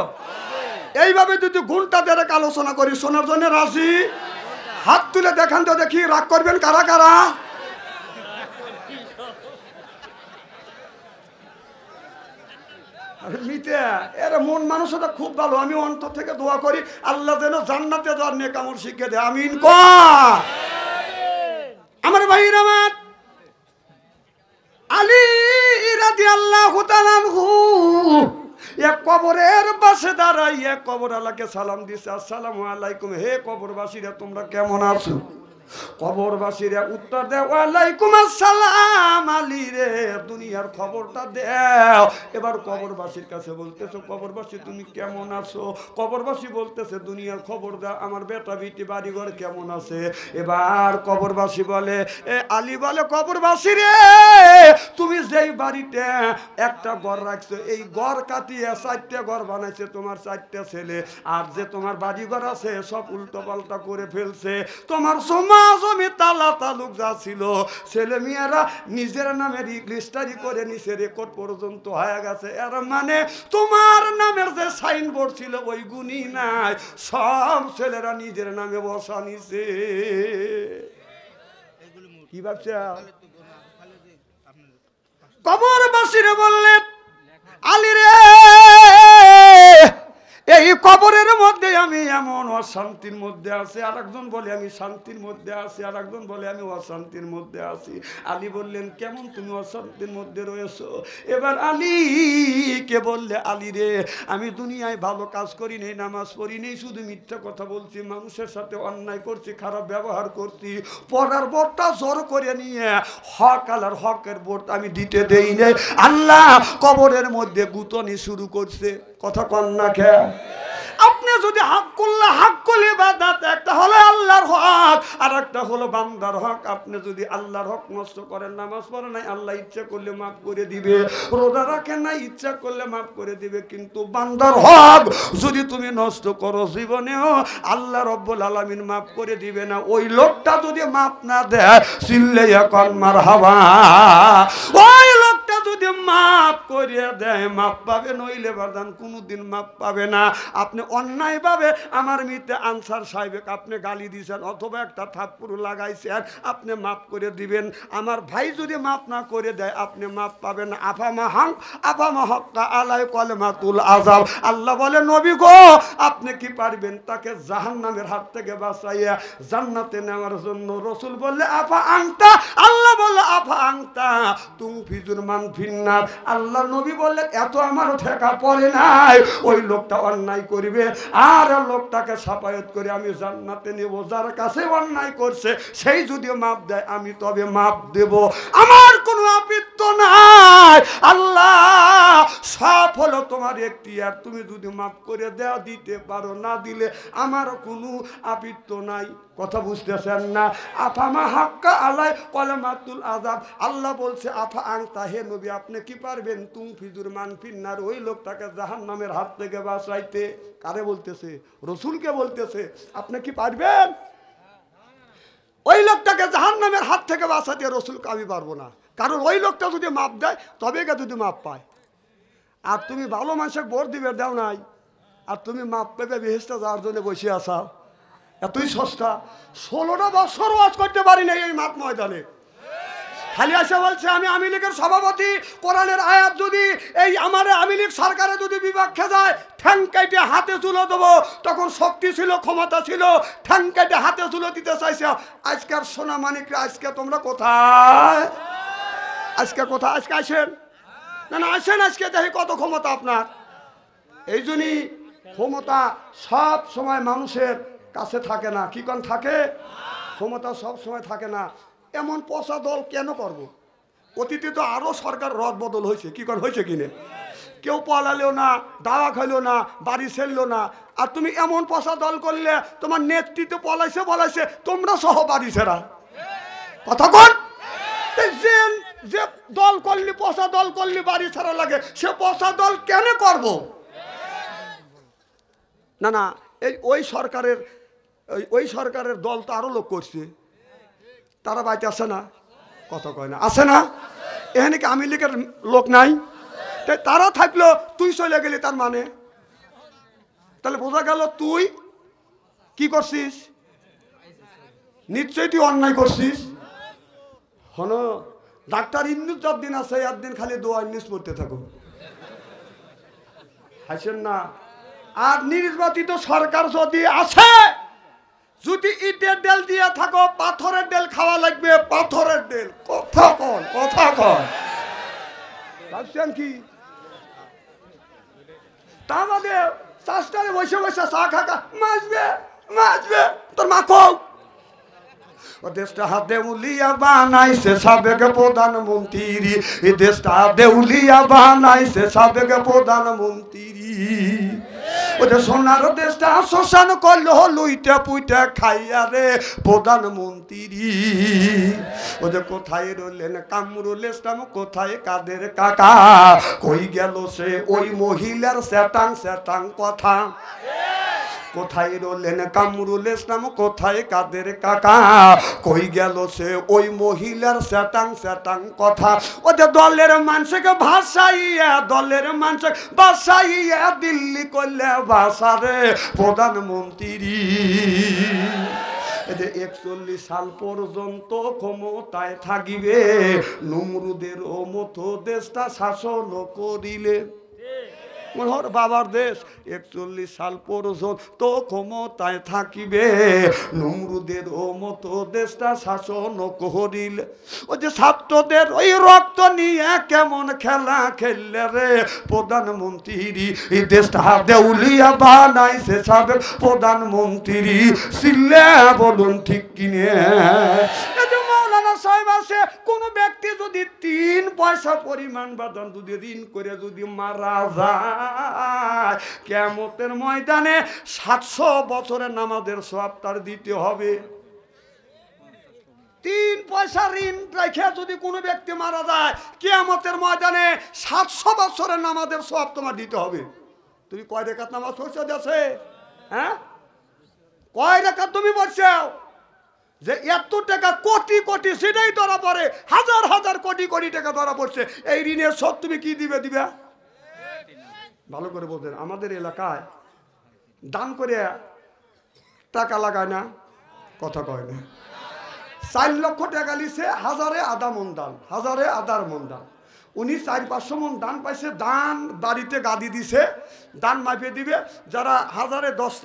এইভাবে যদি ঘন্টা দেড়েক আলোচনা করি, শোনার জন্য রাজি? হাত তুলে দেখান তো দেখি, রাগ করবেন কারা কারা? মিতে এরা মন মানুষটা খুব ভালো। আমি অন্তর থেকে দোয়া করি আল্লাহ যেন জান্নাতে যাওয়ার নেক আমল শিখিয়ে দেয়। আমিন কর। আমার ভাইরা, আমার আলী রাদিয়াল্লাহু তাআলা আনহু এক কবরের পাশে দাঁড়াই এক কবরওয়ালাকে সালাম দিছে, আসসালামু আলাইকুম, হে কবরবাসীরা তোমরা কেমন আছো? কবরবাসীরা উত্তর দেয়, ওয়ালাইকুম আসসালাম। আলী রে দুনিয়ার খবরটা দাও। এবার কবরবাসীর কাছে বলতেছো, কবরবাসী তুমি কেমন আছো? কবরবাসী বলতেছে, দুনিয়ার খবর দাও, আমার বেটা বিটি বাড়িঘর কেমন আছে? এবার কবরবাসী বলে, আলী বলে, কবরবাসী রে তুমি যেই বাড়িতে একটা ঘর রাখছো, এই ঘর কাটিয়ে 4টা ঘর বানাইছে তোমার 4টা ছেলে, আর যে তোমার বাড়িঘর আছে সব উল্টো পাল্টা করে ফেলছে। তোমার জমি তালা তালুক যা ছিল ছেলে মেয়েরা নিজের নামে রেজিস্ট্রি করে নিছে, রেকর্ড পর্যন্ত হয়ে গেছে। এর মানে তোমার নামের যে সাইনবোর্ড ছিল ওই গুণই নাই, সব ছেলেরা নিজের নামে বসা নিছে। কি ভাবছে? কবরবাসীরা বললেন, আলী রে এই কবরের মধ্যে আমি এমন অশান্তির মধ্যে আছি। আর একজন বলে আমি শান্তির মধ্যে আছি, আর একজন বলে আমি অশান্তির মধ্যে আছি। আলী বললেন, কেমন তুমি অশান্তির মধ্যে রয়েছো? এবার আলীকে বললে, আলী রে আমি দুনিয়ায় ভালো কাজ করি নেই, নামাজ পড়ি নেই, শুধু মিথ্যা কথা বলছি, মানুষের সাথে অন্যায় করছি, খারাপ ব্যবহার করছি, পড়ার বোর্ডটা জোর করে নিয়ে হক আলার হকের বোর্ড আমি দিতে দেই নেই। আল্লাহ কবরের মধ্যে গুতনি শুরু করছে। কথা কন না খেয়া? আপনি যদি হক করলে হক করলে ইবাদত, একটা হলো আল্লাহর হক আর একটা হলো বান্দার হক। আপনি যদি আল্লাহর হক নষ্ট করেন, নামাজ পড়েন নাই, আল্লাহ ইচ্ছা করলে মাফ করে দিবে, রোজা রাখেন নাই, ইচ্ছা করলে মাফ করে দিবে, কিন্তু বান্দার হক যদি তুমি নষ্ট করো জীবনেও আল্লাহ রব্বুল আলামিন মাফ করে দিবে না। ওই লোকটা যদি মাফ না দেয়, চিল্লাইয়া কন মারহাবা। ওই লোকটা যদি মাফ করিয়া দেয় মাফ পাবে, নইলে বাদান কোনোদিন মাফ পাবে না। আপনি অন্যায় ভাবে আমার মিতে আনসার সাহেবকে আপনি গালি দিয়েছেন অথবা একটা থাপ্পড় লাগাইছেন, আপনি মাফ করে দিবেন। আমার ভাই যদি মাফ না করে দেয় আপনি মাফ পাবেন। আফামা হক্কা আলাই কলেমাতুল আযাব। আল্লাহ বলে, নবী গো আপনি কি পারবেন তাকে জাহান্নামের হাত থেকে বাঁচাইয়া জান্নাতে নেওয়ার জন্য? রাসূল বললে, আফা আনতা। আল্লাহ বলল, আফা আনতা তুনফিজুল মান ফিন্নার। আল্লাহ নবী বললেন, এত আমার ঠেকা পড়ে নাই। ওই লোকটা অন্যায় করিবে আর লোকটাকে সাফায়াত করে আমি জান্নাতে নেব। যার কাছে অন্যায় করছে সেই যদি মাপ দেয় আমি তবে মাপ দেব, আমার কোনো আপত্তি নাই। আল্লাহ সব হলো তোমার এখতিয়ার, তুমি যদি মাপ করে দেওয়া দিতে পারো, না দিলে আমার কোনো আপত্তি নাই। কথা বুঝতেছেন না? আফামা হাক্কা আলাই কলেমাতুল আযাব। আল্লাহ বলছে, আফা আনতা, হে নবী আপনি কি পারবেন তুনফিজুল মান ফিন্নার, ওই লোকটাকে জাহান্নামের হাত থেকে বাঁচাইতে? কারে বলতেছে? রাসূলকে বলতেছে। আপনি কি পারবেন ওই লোকটাকে জাহান্নামের হাত থেকে বাঁচাতে? রাসূলকে আমি পারবো না, কারণ ওই লোকটা যদি মাপ দেয় তবে যদি মাপ পায়। আর তুমি ভালো মানুষের বোর দিবে দাও নাই, আর তুমি মাপ পেবে বেহেশতে যাওয়ার জন্য বসে আসা। এতই সস্তা। 16টা বছর ওয়াজ করতে পারি না এই মাঠ ময়দানে। খালি আসে বলছে আমি আওয়ামী লীগের সভাপতি, কোরআনের আয়াত যদি এই আমার আওয়ামী লীগ সরকারে যদি বিপক্ষে যায় ঠ্যাং কেটে হাতে তুলে দেবো। তখন শক্তি ছিল, ক্ষমতা ছিল, ঠ্যাং কেটে হাতে তুলে দিতে চাইছে। আজকের সোনা মানিকরা আজকে তোমরা কোথায়? আজকে কোথায়? আজকে আসেন না, না আসেন, আজকে দেখি কত ক্ষমতা আপনার। এই জন্যই ক্ষমতা সব সময় মানুষের কাছে থাকে না। কি কোন থাকে? ক্ষমতা সব সময় থাকে না। এমন পচা দল কেন করব? অতীতে তো আরো সরকার রদ বদল হয়েছে। কি কোন হয়েছে কিনে? কেউ পলালেও না, দাওয়া খাইলো না, বাড়ি ছেড়লো না। আর তুমি এমন পচা দল করলে তোমার নেতৃত্ব পলাইছে তোমরা সহ বাড়ি ছেড়া। কথা কোন? যে দল করলি, পচা দল করলি বাড়ি ছাড়া লাগে, সে পচা দল কেন করব? না না, ওই সরকারের দল তো আরো লোক করছে, তারা বাড়িতে আসে না। কথা কয় না, আসে না? এখানে কি আওয়ামী লীগের লোক নাই? তারা থাকলো, তুই চলে গেলি, তার মানে তাহলে বোঝা গেল তুই কি করছিস? নিশ্চয়ই তুই অন্যায় করছিস। হন ডাক্তার ইন্নুস যতদিন আছে একদিন খালি দোয়া ইন্নুস পড়তে থাকো, হাসেন না। আর নির্বাচিত সরকার যদি আছে, যদি ইটের ডেল দিয়ে থাকো, পাথরের ডেল খাওয়া লাগবে, পাথরের ডেল। কথা কন, কথা কন, ভাবছেন কি? তা বাদে চাষটারে বসে বসে চা খাকা মাছবে তোর মাখো। ও দেশটা দেউলিয়া বানাইছে সাবেক প্রধানমন্ত্রী, এই দেশটা দেউলিয়া বানাইছে সাবেক প্রধানমন্ত্রী। ওদের সোনার দেশটা শ্মশান করলো লুইটা পুইটা খাইয়া রে প্রধানমন্ত্রী। ওদের কোথায় রইলেন কামরুল ইসলাম, কোথায় কাদের কাকা? কই গেল সে ওই মহিলার স্যাটাং কথা? কোথায় রইলেন কামরুল ইসলাম, কোথায় কাদের কাকা? কই গেল সে ওই মহিলার স্যাটাং কথা? ওদের দলের মানুষকে ভাসাইয়া, দলের মানুষ ভাসাইয়া দিল্লি করলে ভাষারে প্রধানমন্ত্রী। 41 সাল পর্যন্ত ক্ষমতায় থাকিবে, নমরুদের ও মতো দেশটা শাসন করিলে। মোর বাবার দেশ 41 সাল পর্যন্ত ক্ষমতায় থাকিবে, নমরুদের ও মতো দেশটা শাসন করিলে। ওই যে ছাত্রদের ওই রক্ত নিয়ে কেমন খেলা খেললে রে প্রধানমন্ত্রী। এই দেশটা দেউলিয়া বানাইছে সাবেক প্রধানমন্ত্রী। সিল্লে বলুন ঠিক কিনে? কোন ব্যক্তি যদি 3 পয়সা পরিমাণ বাদান যদি ঋণ করে যদি মারা যায়, কিয়ামতের ময়দানে 700 বছরের নামাজের সওয়াব তার দিতে হবে। 3 পয়সা ঋণ রেখে যদি কোনো ব্যক্তি মারা যায়, কিয়ামতের ময়দানে 700 বছরের নামাজের সওয়াব তোমার দিতে হবে। তুমি কয় রাকাত নামাজ পড়ছো দেশে? হ্যাঁ, কয় রাকাত তুমি পড়ছো? যে এত টাকা কোটি কোটি সেটাই ধরা পড়ে, হাজার হাজার কোটি কোটি টাকা ধরা পড়ছে। এই ঋণের শোধ তুমি কি দিবে? ভালো করে বলতেন। আমাদের এলাকায় দান করে টাকা লাগায় না, কথা কয় না। 4 লক্ষ টাকা লিছে, হাজারে আধা মন দান, হাজারে আধার মন দান। উনি 400-500 মন দান পাইছে। দান বাড়িতে গাদি দিছে, দান মাপিয়ে দিবে। যারা হাজারে 10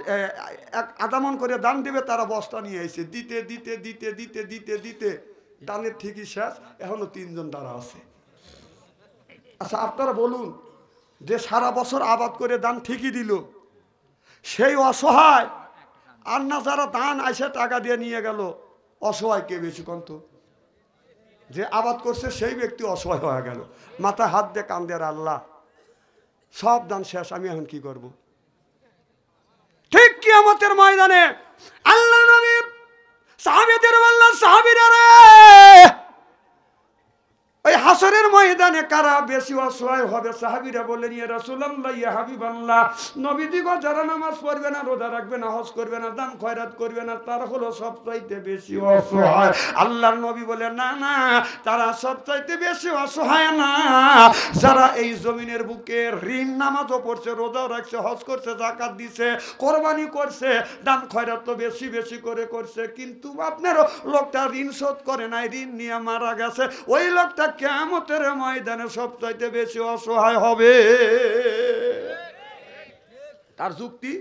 আধা মন করে দান দিবে, তারা বস্তা নিয়ে এসে দিতে দিতে দিতে দিতে দিতে দিতে দানের ঠিকই শেষ। এখনো 3 জন দাঁড়া আছে। আচ্ছা আপনারা বলুন, যে সারা বছর আবাদ করে দান ঠিকই দিল, সেই অসহায় আর না যারা দান আইসে টাকা দিয়ে নিয়ে গেল, অসহায় কে বেশি কন্ত? যে আবাদ করছে সেই ব্যক্তি অসহায় হয়ে গেল, মাথায় হাত দিয়ে কান্দে, আর আল্লাহ সব দান শেষ, আমি এখন কি করব? ঠিক কিয়ামতের ময়দানে আল্লাহ নবী সাহাবীদের বললেন, সাহাবীরা রে, ওই হাসরের ময়দানে কারা বেশি অসহায় হবে? সাহাবীরা বললেন, ইয়া রাসূলুল্লাহ, ইয়া হাবিবাল্লাহ, নবীজি গো, যারা নামাজ পড়বে না, রোজা রাখবে না, হজ করবে না, দান খয়রাত করবে না, তারা হলো সবচাইতে বেশি অসহায়। আল্লাহর নবী বলে, না না, তারা সবচাইতে বেশি অসহায় না। যারা এই জমিনের বুকে ঋণ নামাজও পড়ছে, রোজাও রাখছে, হজ করছে, যাকাত দিছে, কোরবানি করছে, দান খয়রাত তো বেশি বেশি করে করছে, কিন্তু আপনার লোকটা ঋণ শোধ করে নাই, ঋণ নিয়ে মারা গেছে, ওই লোকটা কিয়ামতের ময়দানে সবচাইতে বেশি অসহায় হবে। তার যুক্তি,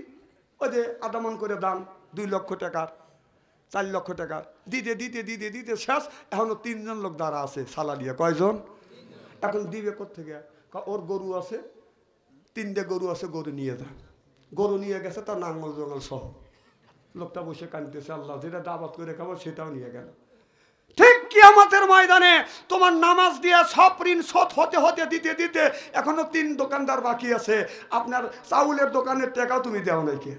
ওই যে আদামান করে দান 2 লক্ষ টাকার, 4 লক্ষ টাকার দিতে দিতে দিতে দিতে শেষ। এখনো 3 জন লোক দাঁড়া আছে সালা দিয়ে। কয়জন? এখন দিবে কোত্থেকে? ওর গরু আছে, 3টে গরু আছে, গরু নিয়ে যা। গরু নিয়ে গেছে তার নাঙ্গল জঙ্গল সহ। লোকটা বসে কাঁদতেছে, আল্লাহ যেটা দাওয়াত করে খাবো সেটাও নিয়ে গেল। ঠিক কিয়ামতের ময়দানে তোমার নামাজ দিয়ে সব ঋণ শোধ হতে হতে দিতে দিতে এখনো 3 দোকানদার বাকি আছে। আপনার চাউলের দোকানের টাকাও তুমি দেও নাই, কে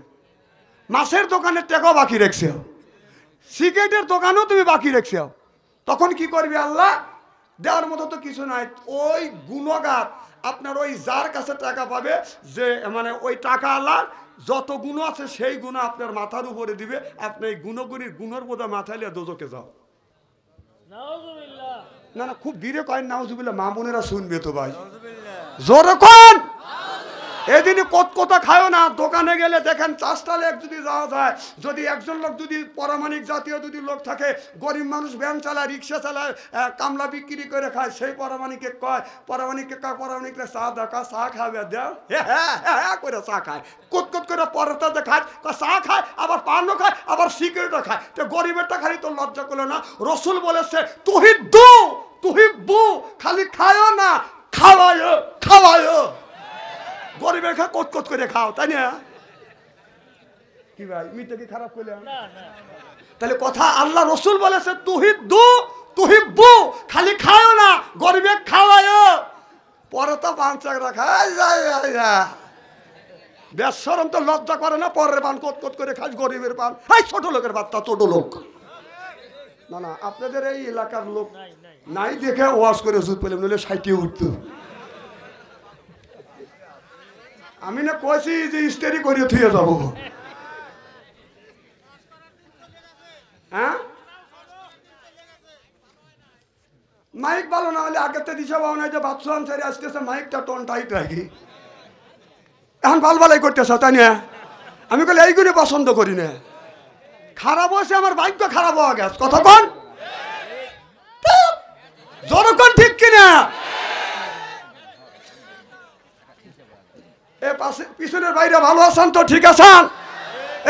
মাছের দোকানের টাকাও বাকি রেখেছ, সিগারেটের দোকানও তুমি বাকি রেখেছ। তখন কি করবে আল্লাহ? দেওয়ার মতো তো কিছু নাই। ওই গুণগার আপনার ওই যার কাছে টাকা পাবে, যে মানে ওই টাকা আল্লাহ যত গুণ আছে সেই গুণ আপনার মাথার উপরে দিবে। আপনি এই গুণগুলির গুণের বোধা মাথায় নিয়ে দোজকে যাও। না না, খুব ধীরে কয়েন নাউজুবিল্লাহ, মা বোনেরা শুনবে তো ভাই, জোরে কোন। এদিনই কথা খায়ও না। দোকানে গেলে দেখেন চাষটালে যদি যাওয়া যায়, যদি একজন লোক যদি পরামানিক জাতীয় যদি লোক থাকে, গরিব মানুষ ভ্যান চালায়, রিক্সা চালায়, কামলা বিক্রি করে খায়, সেই পরামানিককে কয়, পরামানিককে কয়, পরামানিককে চা দেখা, চা খাবে দেও, হ্যাঁ হ্যাঁ করে চা খায়, কত করে পরোটাতে খায়, চা খায়, আবার পানও খায়, আবার সিগারেটও খায়। তো গরিবেরটা খালি তো লজ্জা করলো না? রসুল বলেছে তুহিব্বু, খালি খায়ও না, খাওয়ায়। গরিবের খা কত করে খাও, তাই না? কি ভাই, মিটে কি খারাপ করলে? তাহলে কথা আল্লাহ রসুল বলেছে তুহিব্বু, খালি খায়ও না, গরিবের খাওয়ায়। পরে তো 5 টাকা খায়, বেশরম তো লজ্জা করে না? পরের পান কত করে খাস, গরিবের পান। এই ছোট লোকের বাচ্চা, ছোট লোক। না না, আপনাদের এই এলাকার লোক নাই দেখে ওয়াজ করে ওষুধ পেলাম, নইলে 60 উঠতো। আমি না কইছি যে ইস্তেরি করিয়ে থুয়ে যাবো, হ্যাঁ? মাইক ভালো না হলে আগেতে দিশা পাও না, যে বাথরুম ছেড়ে আসতেছে, মাইকটা টোন টাইট রাখি, এখন ভালাই করতেছ, তাই না? আমি বলি এইগুলি পছন্দ করি না। খারাপ হয়েছে, আমার ভাগ্য খারাপ হওয়া গেছে। কথা কোন, যতক্ষণ ঠিক কিনা? পিছনের বাইরে ভালো আছেন তো? ঠিক আছেন?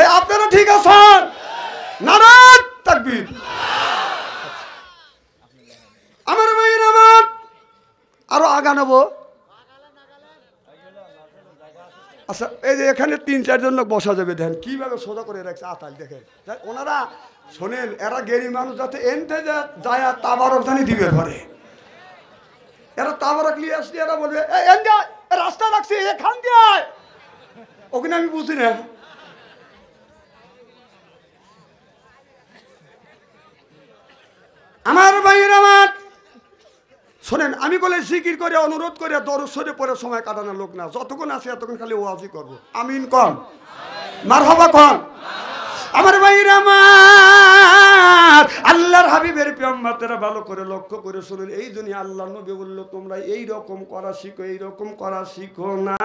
এই আপনারা ঠিক আছেন? নারায়ণ তাকবীর। আমার ভাইয়ের আমার আরো আগা নেবো। আচ্ছা, এই যে এখানে 3-4 জন লোক বসা যাবে, দেখেন কিভাবে সোজা করে রাখছে আতাল, দেখেন ওনারা শোনেন, এরা গেরি মানুষ যাতে এনতে যায় তাবারক জানি দিবে ধরে, এরা তাবারক নিয়ে আসলে এরা বলবে রাস্তা রাখছি এখান দিয়ে, ওখানে আমি বুঝি না। আমার ভাইয়ের আমার শোনেন, আমি বলে জিকির করে অনুরোধ করে দরুদ শরীফ পড়ে সময় কাটানোর লোক না। যতক্ষণ আছে এতক্ষণ খালি ওয়াজি করবো। আমিন কন, মারহাবা কন। আমার ভাইরা আমার, আল্লাহর হাবিবের পেয়াম্মাতেরা ভালো করে লক্ষ্য করে শুনুন। এই জন্য আল্লাহ নবী বলল, তোমরা এই রকম করা শিখো, এই রকম করা শিখো না,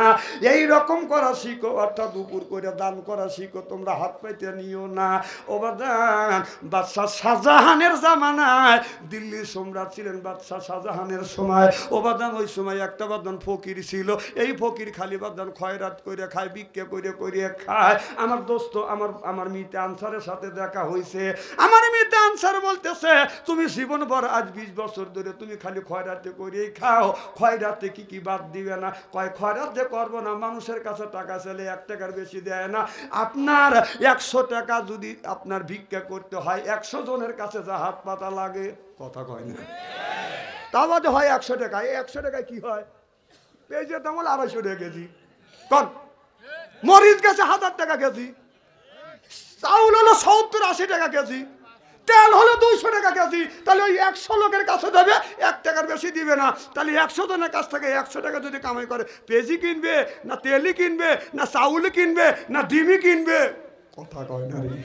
এই রকম করা শিখো, অর্থাৎ দুপুর করে দান করা শিখো, তোমরা হাত পাইতে নিও না। ও বাদান, বাদশাহ শাহজাহানের জামানায় দিল্লির সম্রাট ছিলেন বাদশাহ শাহজাহানের সময়। ও বাদান, ওই সময় একটা বাদান ফকির ছিল। এই ফকির খালি বাদান খয়রাত করে খায়, ভিক্ষা করে খায়। আমার দোস্ত, আমার মিতে আনসারের সাথে দেখা হয়েছে। আমার মিতে আনসার বলতেছে, তুমি জীবন ভর আজ 20 বছর ধরে তুমি খালি খয়রাতে করেই খাও, খয়রাতে কি বাদ দিবে না? কয় খয়রাতে করবো না, মানুষের কাছে টাকা চাইলে 1 টাকার বেশি দেয় না। আপনার 100 টাকা যদি আপনার ভিক্ষা করতে হয়, 100 জনের কাছে যা হাত পাতা লাগে, কথা কয় না, তা বাদে হয় 100 টাকা। এই 100 টাকায় কি হয়? পেঁয়াজের দাম হলো 250 টাকা কেজি, কন মরিচ গেছে 1000 টাকা কেজি, চাউল হলো 70-80 টাকা কেজি, তেল হলো 200 টাকা কেজি। তাহলে ওই 100 লোকের কাছে যাবে, 1 টাকার বেশি দিবে না। তাহলে 100 জনের কাছ থেকে 100 টাকা যদি কামাই করে, পেঁয়াজি কিনবে না, তেলই কিনবে না, চাউল কিনবে না, ডিমই কিনবে? কথা কয় না রে।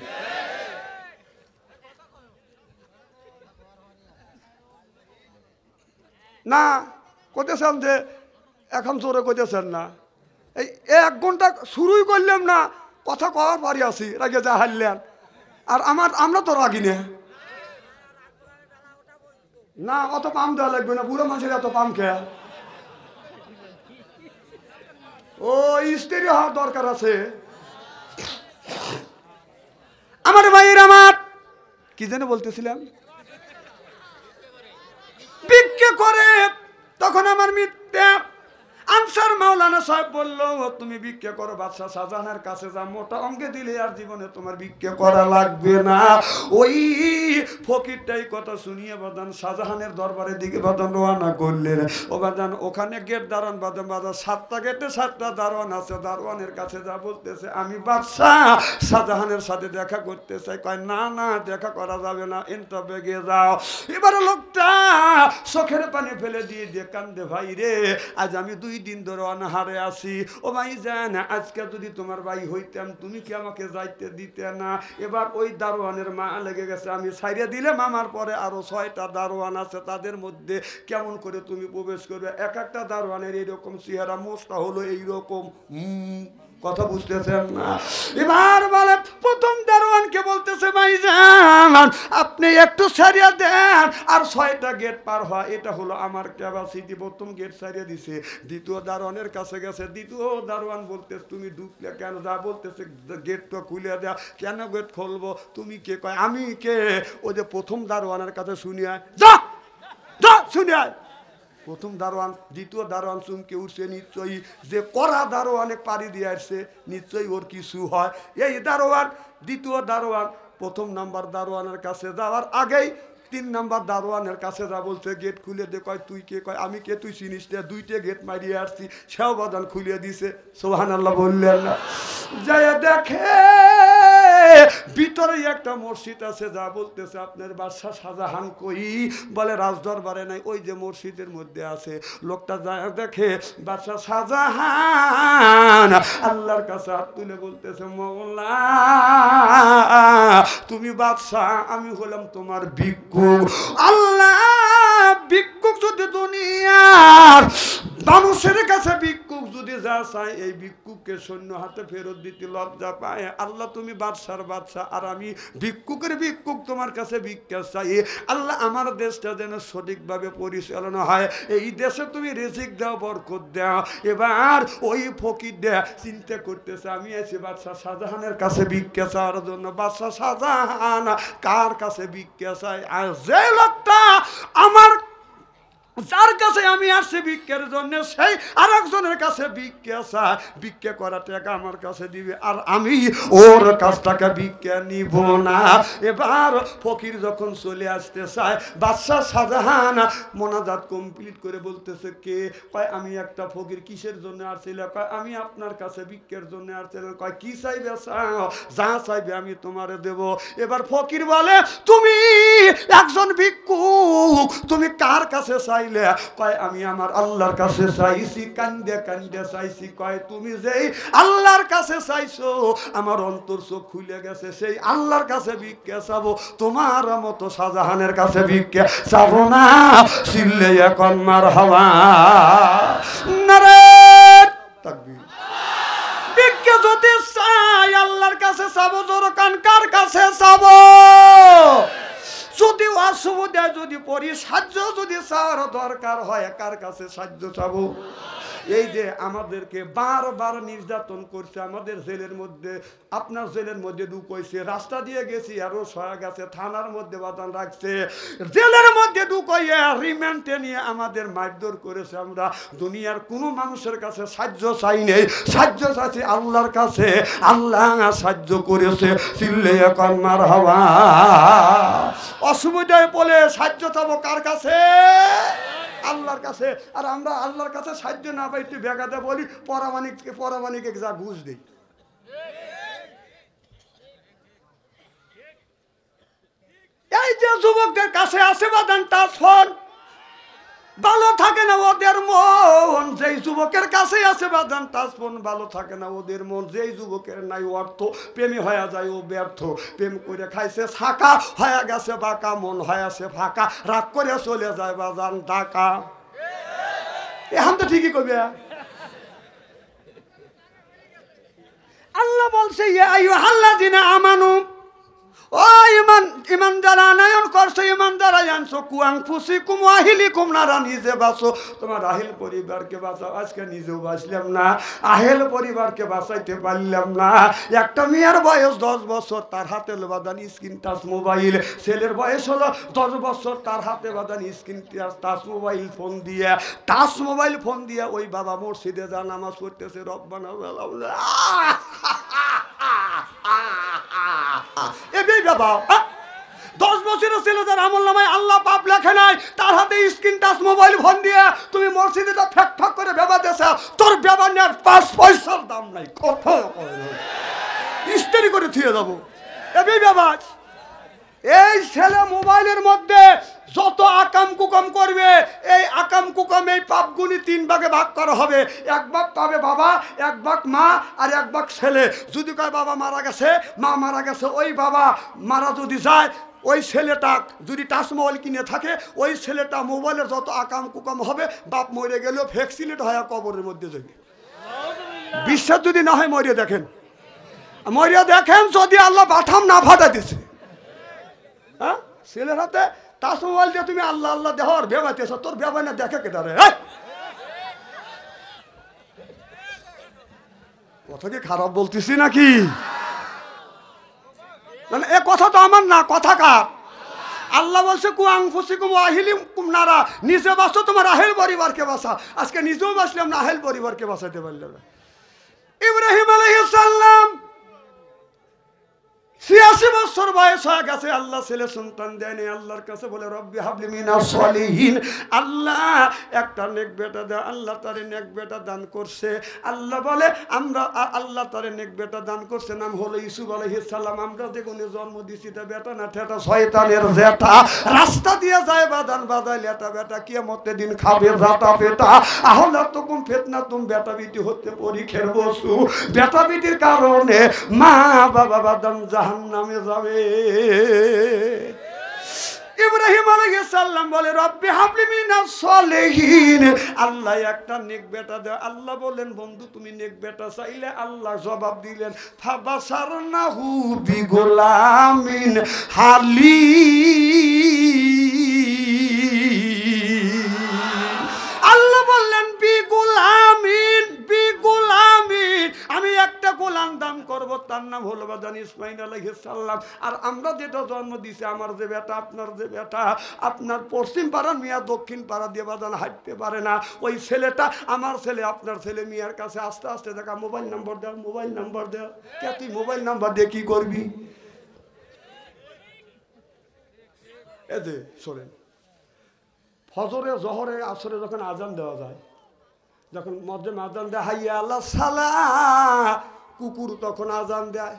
না কইতেছেন যে এখন জোরে কইতেছেন না, এই 1 ঘন্টা শুরুই করলাম না, কথা কওয়ার পারি আছি, রাগে যা হারলেন। আর আমরা তো রাগি না, অত পাম দেওয়া লাগবে না, বুড়ো মানুষের এত পাম খেয়া। ও স্ত্রী হওয়ার দরকার আছে। আমার ভাইয়ের আমার, কি যেন বলতেছিলাম, ভিক্ষা করে তখন আমার মিথ্যা আনসার মাওলানা সাহেব বলল, তুমি ভিক্ষা করো, বাদশাহ শাহজাহানের কাছে যা, মোটা অঙ্কে দিলে আর জীবনে তোমার ভিক্ষা করা লাগবে না। ওই ফকিরটাই কথা শুনিয়ে বাদান শাহজাহানের দরবারের দিকে বাদান রওনা করলেন। ও বাদান ওখানে গেট দারোয়ান বাদান বাদান 7টা গেটে 7টা দারোয়ান আছে। দারোয়ানের কাছে যা বলতেছে, আমি বাদশাহ শাহজাহানের সাথে দেখা করতে চাই। কয় না না, দেখা করা যাবে না, এনটা বেগে যাও। এবার লোকটা চোখের পানি ফেলে দিয়ে দিয়ে কান্দে, ভাই রে আজ আমি 2 দিন ধরে অনাহারে আছি। ও ভাই জান, আজকে যদি তোমার ভাই হইতাম তুমি কি আমাকে যাইতে দিতে না? এবার ওই দারোয়ানের মা লেগে গেছে, আমি ছাইরে দিলাম, আমার পরে আরো 6টা দারোয়ান আছে, তাদের মধ্যে কেমন করে তুমি প্রবেশ করবে? এক একটা দারোয়ানের এইরকম চেহারা, মোষটা হলো এইরকম। কথা বুঝতেছেন না? এবার বলে প্রথম দারোয়ানকে বলতেছে, ভাইজান আপনি একটু ছাড়িয়ে দেন, আর 6টা গেট পার হয়, এটা হলো আমার ক্যাপাসিটি। প্রথম গেট ছাড়িয়ে দিছে। দ্বিতীয় দারোয়ানের কাছে গেছে। দ্বিতীয় দারোয়ান বলতেছে, তুমি ঢুকলে কেন? যা বলতেছে গেটটা খুলে দেয়া। কেন গেট খুলবো? তুমি কে? কয় আমি কে? ওই যে প্রথম দারোয়ানের কাছে শুনিয়া যা যা শুনিয়া। প্রথম দারোয়ান দ্বিতীয় দারোয়ান চুমকে উঠছে, নিশ্চয়ই যে কড়া দারোয়ানে পাড়ি দিয়ে আসছে, নিশ্চয়ই ওর কিছু হয়। এই দারোয়ান দ্বিতীয় দারোয়ান প্রথম নাম্বার দারোয়ানের কাছে যাওয়ার আগেই 3 নাম্বার দারোয়ানের কাছে যা বলছে, গেট খুলে দে। কয় তুই কে? কয় আমি কে? তুই চিনিস না? 2টে গেট মারিয়ে আসছি। সেও বাদান খুলে দিছে। সুবহানাল্লাহ বললেন না? যায় দেখে ভিতরে একটা মসজিদ আছে। যা বলতেছে, আপনার বাদশাহ শাহজাহান কই? বলে রাজদরবারে নাই, ওই যে মসজিদের মধ্যে আছে। লোকটা যায় দেখে বাদশাহ শাহজাহান আল্লাহর কাছে হাত তুলে বলতেছে, মওলা তুমি বাদশাহ, আমি হলাম তোমার ভিক্ষুক। আল্লাহ ভিক্ষুক যদি দুনিয়ার মানুষের কাছে ভিক্ষুক যদি যা চায়, এই ভিক্ষুককে সৈন্য হাতে ফেরত দিতে লজ্জা পায়। আল্লাহ তুমি বাদশার বাদশাহ, আর আমি ভিক্ষুকের ভিক্ষুক, তোমার কাছে ভিক্ষা চাই। আল্লাহ আমার দেশটা যেন সঠিকভাবে পরিচালনা হয়, এই দেশে তুমি রিজিক দাও, বরকত দাও। এবার ওই ফকির দেয়া চিন্তা করতেছে, আমি আছি বাদশাহ শাহজাহানের কাছে ভিক্ষা চাওয়ার জন্য। বাদশাহ শাহজাহান কার কাছে ভিক্ষা চাই? আর যে লোকটা আমার যার কাছে আমি আসছি ভিক্ষার জন্য, সেই আরেকজনের কাছে ভিক্ষা চায়। ভিক্ষা করা টাকা আমার কাছে দিবে, আর আমি ওর কাছ থেকে ভিক্ষা নিব না। এবার ফকির যখন চলে আসতে চায়, বাদশাহ শাহজাহান মোনাজাত কমপ্লিট করে বলতেছে, কে? কয় আমি একটা ফকির। কিসের জন্য আসছিল? কয় আমি আপনার কাছে ভিক্ষার জন্য আসছিলাম। কয় কি চাইবে? চাও, যা চাইবে আমি তোমারে দেব। এবার ফকির বলে, তুমি একজন ভিক্ষুক, তুমি কার কাছে চাই? কয় আমি আমার আল্লাহর কাছে চাইছি। কান্দে কান্দে চাইছি। কয় তুমি যেই আল্লাহর কাছে চাইছো, আমার অন্তর চোখ খুলে গেছে, সেই আল্লাহর কাছে ভিক্ষা চাবো, তোমার মতো শাহজাহানের কাছে ভিক্ষা চাবো না। চিল্লে এখন মারহাবা নারে তাকবীর। ভিক্ষা যদি চাই আল্লাহর কাছে চাবো, জোর কান কার কাছে চাবো? যদি অসুবিধা যদি পড়ি, সাহায্য যদি চাওয়ার দরকার হয়, কার কাছে সাহায্য চাবো? এই যে আমাদেরকে বারবার নির্যাতন করছে, আমাদের জেলের মধ্যে, আপনার জেলের মধ্যে ঢুকাইছে, রাস্তা দিয়ে গেছি আরো সয়া গেছে, থানার মধ্যে বাদান রাখছে, জেলের মধ্যে ঢুকাইয়া রিমান্ডে নিয়ে আমাদের মারধর করেছে। আমরা দুনিয়ার কোনো মানুষের কাছে সাহায্য চাই নেই, সাহায্য চাইছি আল্লাহর কাছে। আল্লাহ সাহায্য করেছে। চিল্লে এখন মারহাবা। অসুবিধায় বলে সাহায্য চাবো কার কাছে? আল্লাহর কাছে। আর আমরা আল্লাহর কাছে সাহায্য না পাই, তুই বেগাতে বলি পরামানিক যা ঘুষ দিই। এই যে যুবকদের কাছে আছে বাদান টাচ ফোন, ভালো থাকে না ওদের মন। যেই যুবকের কাছে আছে বাদান টাচ ফোন, ভালো থাকে না ওদের মন। যেই যুবকের নাই অর্থ, প্রেমী হয়ে যায় ও ব্যর্থ। প্রেম করে খাইছে ছাকা, হয়ে গেছে বাঁকা, মন হয়ে আছে ফাঁকা, রাগ করে চলে যায় বাদান ঢাকা। এখন তো ঠিকই কবে। আল্লাহ বলছে, ইয়া আইয়ুহাল্লাযিনা আমানু ও ইমান ইমান যারা আনয়ন করছো, ইমান যারা আনছো, কুয়াং ফুসি কুম আহিলি কুম নারা, নিজে বাঁচো, তোমার আহিল পরিবারকে বাঁচাও। আজকে নিজেও বাঁচলাম না, আহিল পরিবারকে বাঁচাইতে পারলাম না। একটা মেয়ের বয়স 10 বছর, তার হাতে বাদান স্ক্রিন টাচ মোবাইল। ছেলের বয়স হলো 10 বছর, তার হাতে বাদান স্ক্রিন টাচ মোবাইল ফোন দিয়ে, টাচ মোবাইল ফোন দিয়ে ওই বাবা মসজিদে যা নামাজ পড়তেছে, রব্বানা বাবা 10 বছরের ছেলে যার আমল নামায় আল্লাহ পাপ লেখে নাই, তার হাতে স্ক্রিন টাচ মোবাইল ফোন দিয়ে তুমি মসজিদে ফ্যাক ফ্যাক করে বেবা দেছ, তোর বেবা নেওয়ার 5 পয়সার দাম নাই। কথা ইস্তেরি করে থিয়ে যাবো এই বাবা। এই ছেলে মোবাইলের মধ্যে যত আকাম কুকাম করবে, এই আকাম কুকাম এই পাপগুলি 3 ভাগে ভাগ করা হবে। 1 ভাগ পাবে বাবা, 1 ভাগ মা, আর 1 ভাগ ছেলে। যদি কয় বাবা মারা গেছে, মা মারা গেছে, ওই বাবা মারা যদি যায়, ওই ছেলেটা যদি টাচ মোবাইল কিনে থাকে, ওই ছেলেটা মোবাইলের যত আকাম কুকাম হবে, বাপ মরে গেলেও ভ্যাকসিনেট হয়ে কবরের মধ্যে যাবে। বিশ্বাস যদি না হয় মরিয়া দেখেন, মরিয়া দেখেন, যদি আল্লাহ বাথাম না ফাটা দিছে। হ্যাঁ, ছেলের হাতে টাচ মোবাইল দিয়ে তুমি আল্লাহ আল্লাহ দেহ আর বেবাইতেছ, তোর বেবাই না দেখে কেটা রে? কথা কি খারাপ বলতেছি নাকি? মানে এ কথা তো আমার না, কথা কার? আল্লাহ বলছে কুয়াং ফুসিকুম আহিলিকুম নারা, নিজে বাঁচো, তোমার আহেল পরিবারকে বাঁচা। আজকে নিজেও বাঁচলাম না, আহেল পরিবারকে বাঁচাইতে পারলাম না। ইব্রাহিম আলাইহিস সালাম 86 বছর বয়স হয়ে গেছে, আল্লাহ ছেলে সন্তান দেয়নি। আল্লাহর কাছে বলে রব্বি হাবলি মিনাস সলিহিন, আল্লাহ একটা নেক বেটা দে। আল্লাহ তারে নেক বেটা দান করছে। আল্লাহ বলে আমরা, আল্লাহ তারে নেক বেটা দান করছে, নাম হলো ইউসুফ আলাইহিস সালাম। আমরা যে কোনো জন্ম দিছি তা বেটা না ঠেটা শয়তানের জেঠা, রাস্তা দিয়ে যায় বাদান বাদাইলে এটা বেটা কিয়ামতের দিন খাবে জাতা পেটা। আহলা তুকুম ফিতনা, তুম বেটা বিটি হতে পরীক্ষার বস্তু। বেটা বিটির কারণে মা বাবা বাদান জাহান্নামে যাবে। ইব্রাহিম আলাইহিস সালাম বলে রব্বি হাবলি মিনাস সলিহিন, আল্লাহ একটা নেক বেটা দাও। আল্লাহ বলেন বন্ধু তুমি নেক বেটা চাইলে, আল্লাহ জবাব দিলেন ফাবাসারনাহু বিগুলামিন হালিম। আল্লাহ বললেন বিগুলামিন, বিগুলামিন, আমি একটা গোলাম দান করব, তার নাম হলো বাদান ইসমাইল আলাইহিস সালাম। আর আমরা যেটা জন্ম দিছি, আমার যে বেটা, আপনার যে বেটা, আপনার পশ্চিম পাড়ার মিয়া দক্ষিণ পাড়া দিয়ে বাদান হাঁটতে পারে না, ওই ছেলেটা আমার ছেলে, আপনার ছেলে মিয়ার কাছে আস্তে আস্তে দেখা, মোবাইল নাম্বার দাও, মোবাইল নাম্বার দাও। কে তুই মোবাইল নাম্বার দিয়ে কি করবি? এই যে শোনেন, ফজরে জহরে আসরে যখন আজান দেওয়া যায়, যখন মসজিদে আজান দেয় হাইয়া আল্লাহ সালাহ, কুকুর তখন আজান দেয়।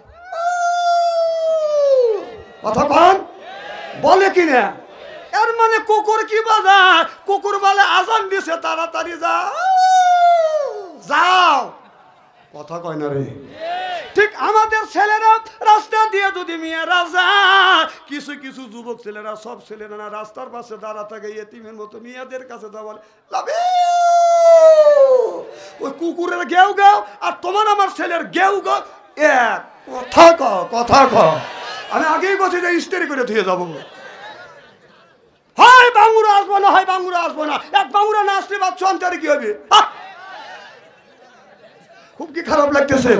কথা বল, বলে কিনা? এর মানে কুকুর কি বাজায়? কুকুর বলে আজান দিছে তাড়াতাড়ি যাও। কথা কয় না রে? ঠিক আমাদের ছেলেরা রাস্তা দিয়ে যদি মেয়েরা যায়, কিছু কিছু যুবক ছেলেরা, সব ছেলেরা না, রাস্তার পাশে দাঁড়া থাকে এতিমের মতো, মেয়েদের কাছে যা বলে ওই কুকুরের গেউ গাও আর তোমার আমার ছেলের গেউ গাও এক। কথা ক, কথা ক। আমি আগেই বলছি যে ইস্তেরি করে ধুয়ে যাবো। হয় বাঙ্গুরা আসবো না, হয় বাঙ্গুরা আসবো না। এক বাঙ্গুরা না আসলে বাচ্চা অন্তরে কি হবে? খুব কি খারাপ লাগতেছে?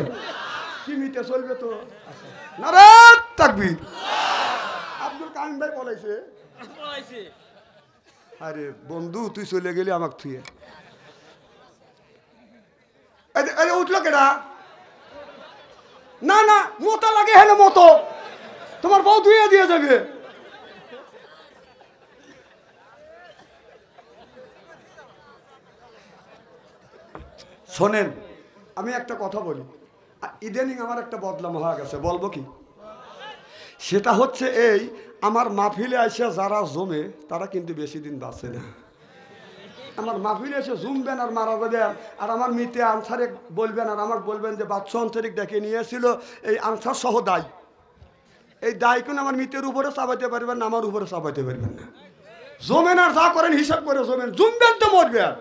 কি মিটে চলবে তো? নারাত তাকবীর। আব্দুল কাইম ভাই বলাইছে, আরে বন্ধু তুই চলে গেলি আমাকে থুয়ে। উঠলো কেডা? না না, মোটা লাগে হেলে মতো, তোমার বউ ধুয়ে দিয়ে যাবে। শোনেন, আমি একটা কথা বলি, ইদানিং আমার একটা বদলাম হয়ে গেছে, বলবো কি? সেটা হচ্ছে এই, আমার মাহফিলে এসে যারা জমে তারা কিন্তু বেশি দিন বাঁচে না। আমার মাহফিলে এসে জমবেন আর মারা যাবেন, আর আমার মিতে আনসারে বলবেন, আর আমার বলবেন যে বাচ্চা অন্তরিক ডেকে নিয়েছিল, এই আনসার সহ দায়। এই দায় কোন আমার মিতের উপরে চাপাইতে পারবেন না, আমার উপরে চাপাইতে পারবেন না। জমেন আর যা করেন হিসাব করে জমেন, জমবেন তো মরবেন।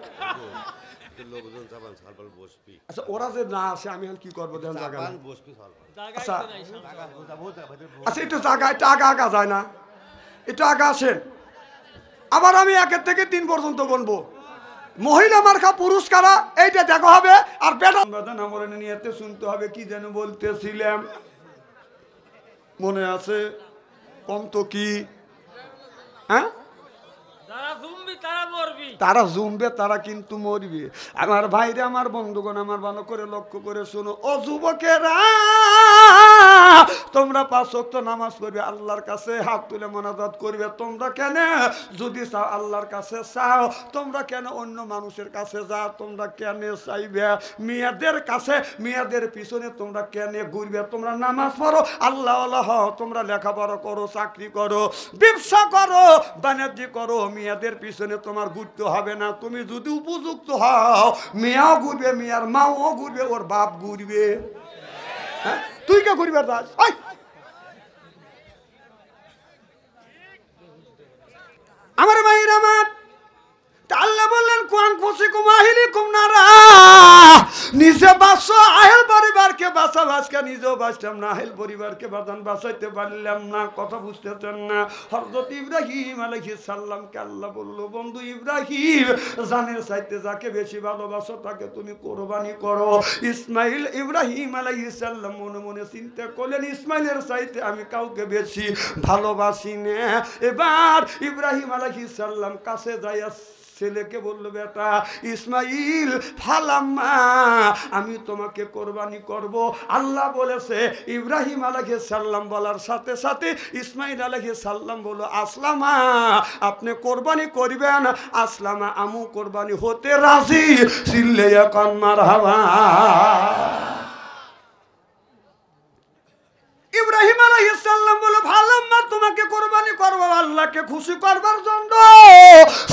আচ্ছা ওরা যে না আসে আমি এখন কি করবো দেন জায়গা নাই। আচ্ছা আচ্ছা একটু জায়গায় একটু আগা যায় না, একটু আগা আসেন। আবার আমি 1 থেকে 3 পর্যন্ত গুনবো। মহিলা মার্কা পুরুষ কারা এইটা দেখা হবে। আর বেটা আমার নিয়েতে শুনতে হবে। কি যেন বলতেছিলাম মনে আছে? কম তো কি? হ্যাঁ তারা জুমবে, তারা কিন্তু মরবে। আমার ভাইরে, আমার বন্ধুগণ, আমার ভালো করে লক্ষ্য করে শোনো। ও যুবকেরা, তোমরা 5 ওয়াক্ত নামাজ পড়বে, আল্লাহর কাছে হাত তুলে মোনাজাত করবে। তোমরা কেন যদি চাও আল্লাহর কাছে চাও, তোমরা কেন অন্য মানুষের কাছে যাও? তোমরা কেন চাইবে মেয়েদের কাছে, মেয়েদের পিছনে তোমরা কেন ঘুরবে? তোমরা নামাজ পড়ো, আল্লাহ আল্লাহ হও, তোমরা লেখাপড়া করো, চাকরি করো, ব্যবসা করো, বাণিজ্য করো, মেয়েদের পিছনে তোমার ঘুরতে হবে না। তুমি যদি উপযুক্ত হও, মেয়েও ঘুরবে, মেয়ের মাও ঘুরবে, ওর বাপ ঘুরবে। হ্যাঁ তুই কে ঘুরবে? আমার ভাইরা আমার, আল্লাহ বললেন কোরআন ফুসিকুম আহলিকুম নারা, নিজে বাঁচো, আহেল পরিবারকে বাঁচা। বাঁচকে নিজেও বাঁচলাম না, আহেল পরিবারকে বাঁচাইতে পারলাম না। কথা বুঝতেছেন না? হযরত ইব্রাহিম আলাইহিস সালামকে আল্লাহ বলল, বন্ধু ইব্রাহিম, জানের চাইতে যাকে বেশি ভালোবাসো তাকে তুমি কোরবানি করো। ইসমাইল, ইব্রাহিম আলাইহিস সালাম মনে মনে চিন্তা করলেন, ইসমাইলের চাইতে আমি কাউকে বেশি ভালোবাসি না। এবার ইব্রাহিম আলাইহিস সালাম কাছে যাইয়া ছেলেকে বলল, বেটা ইসমাইল, ফালাম্মা, আমি তোমাকে কোরবানি করব। আল্লাহ বলেছে ইব্রাহিম আলাইহিস সালাম বলার সাথে সাথে ইসমাইল আলাইহিস সালাম বলল, আসলামা, আপনি কোরবানি করবেন? আসলামা, আমু কোরবানি হতে রাজি। চিল্লে এখন মারহাবা। ইব্রাহিম আলাইহিস সালাম বলে, ভালাম্মা, তোমাকে কোরবানি করব আল্লাহকে খুশি করবার জন্য।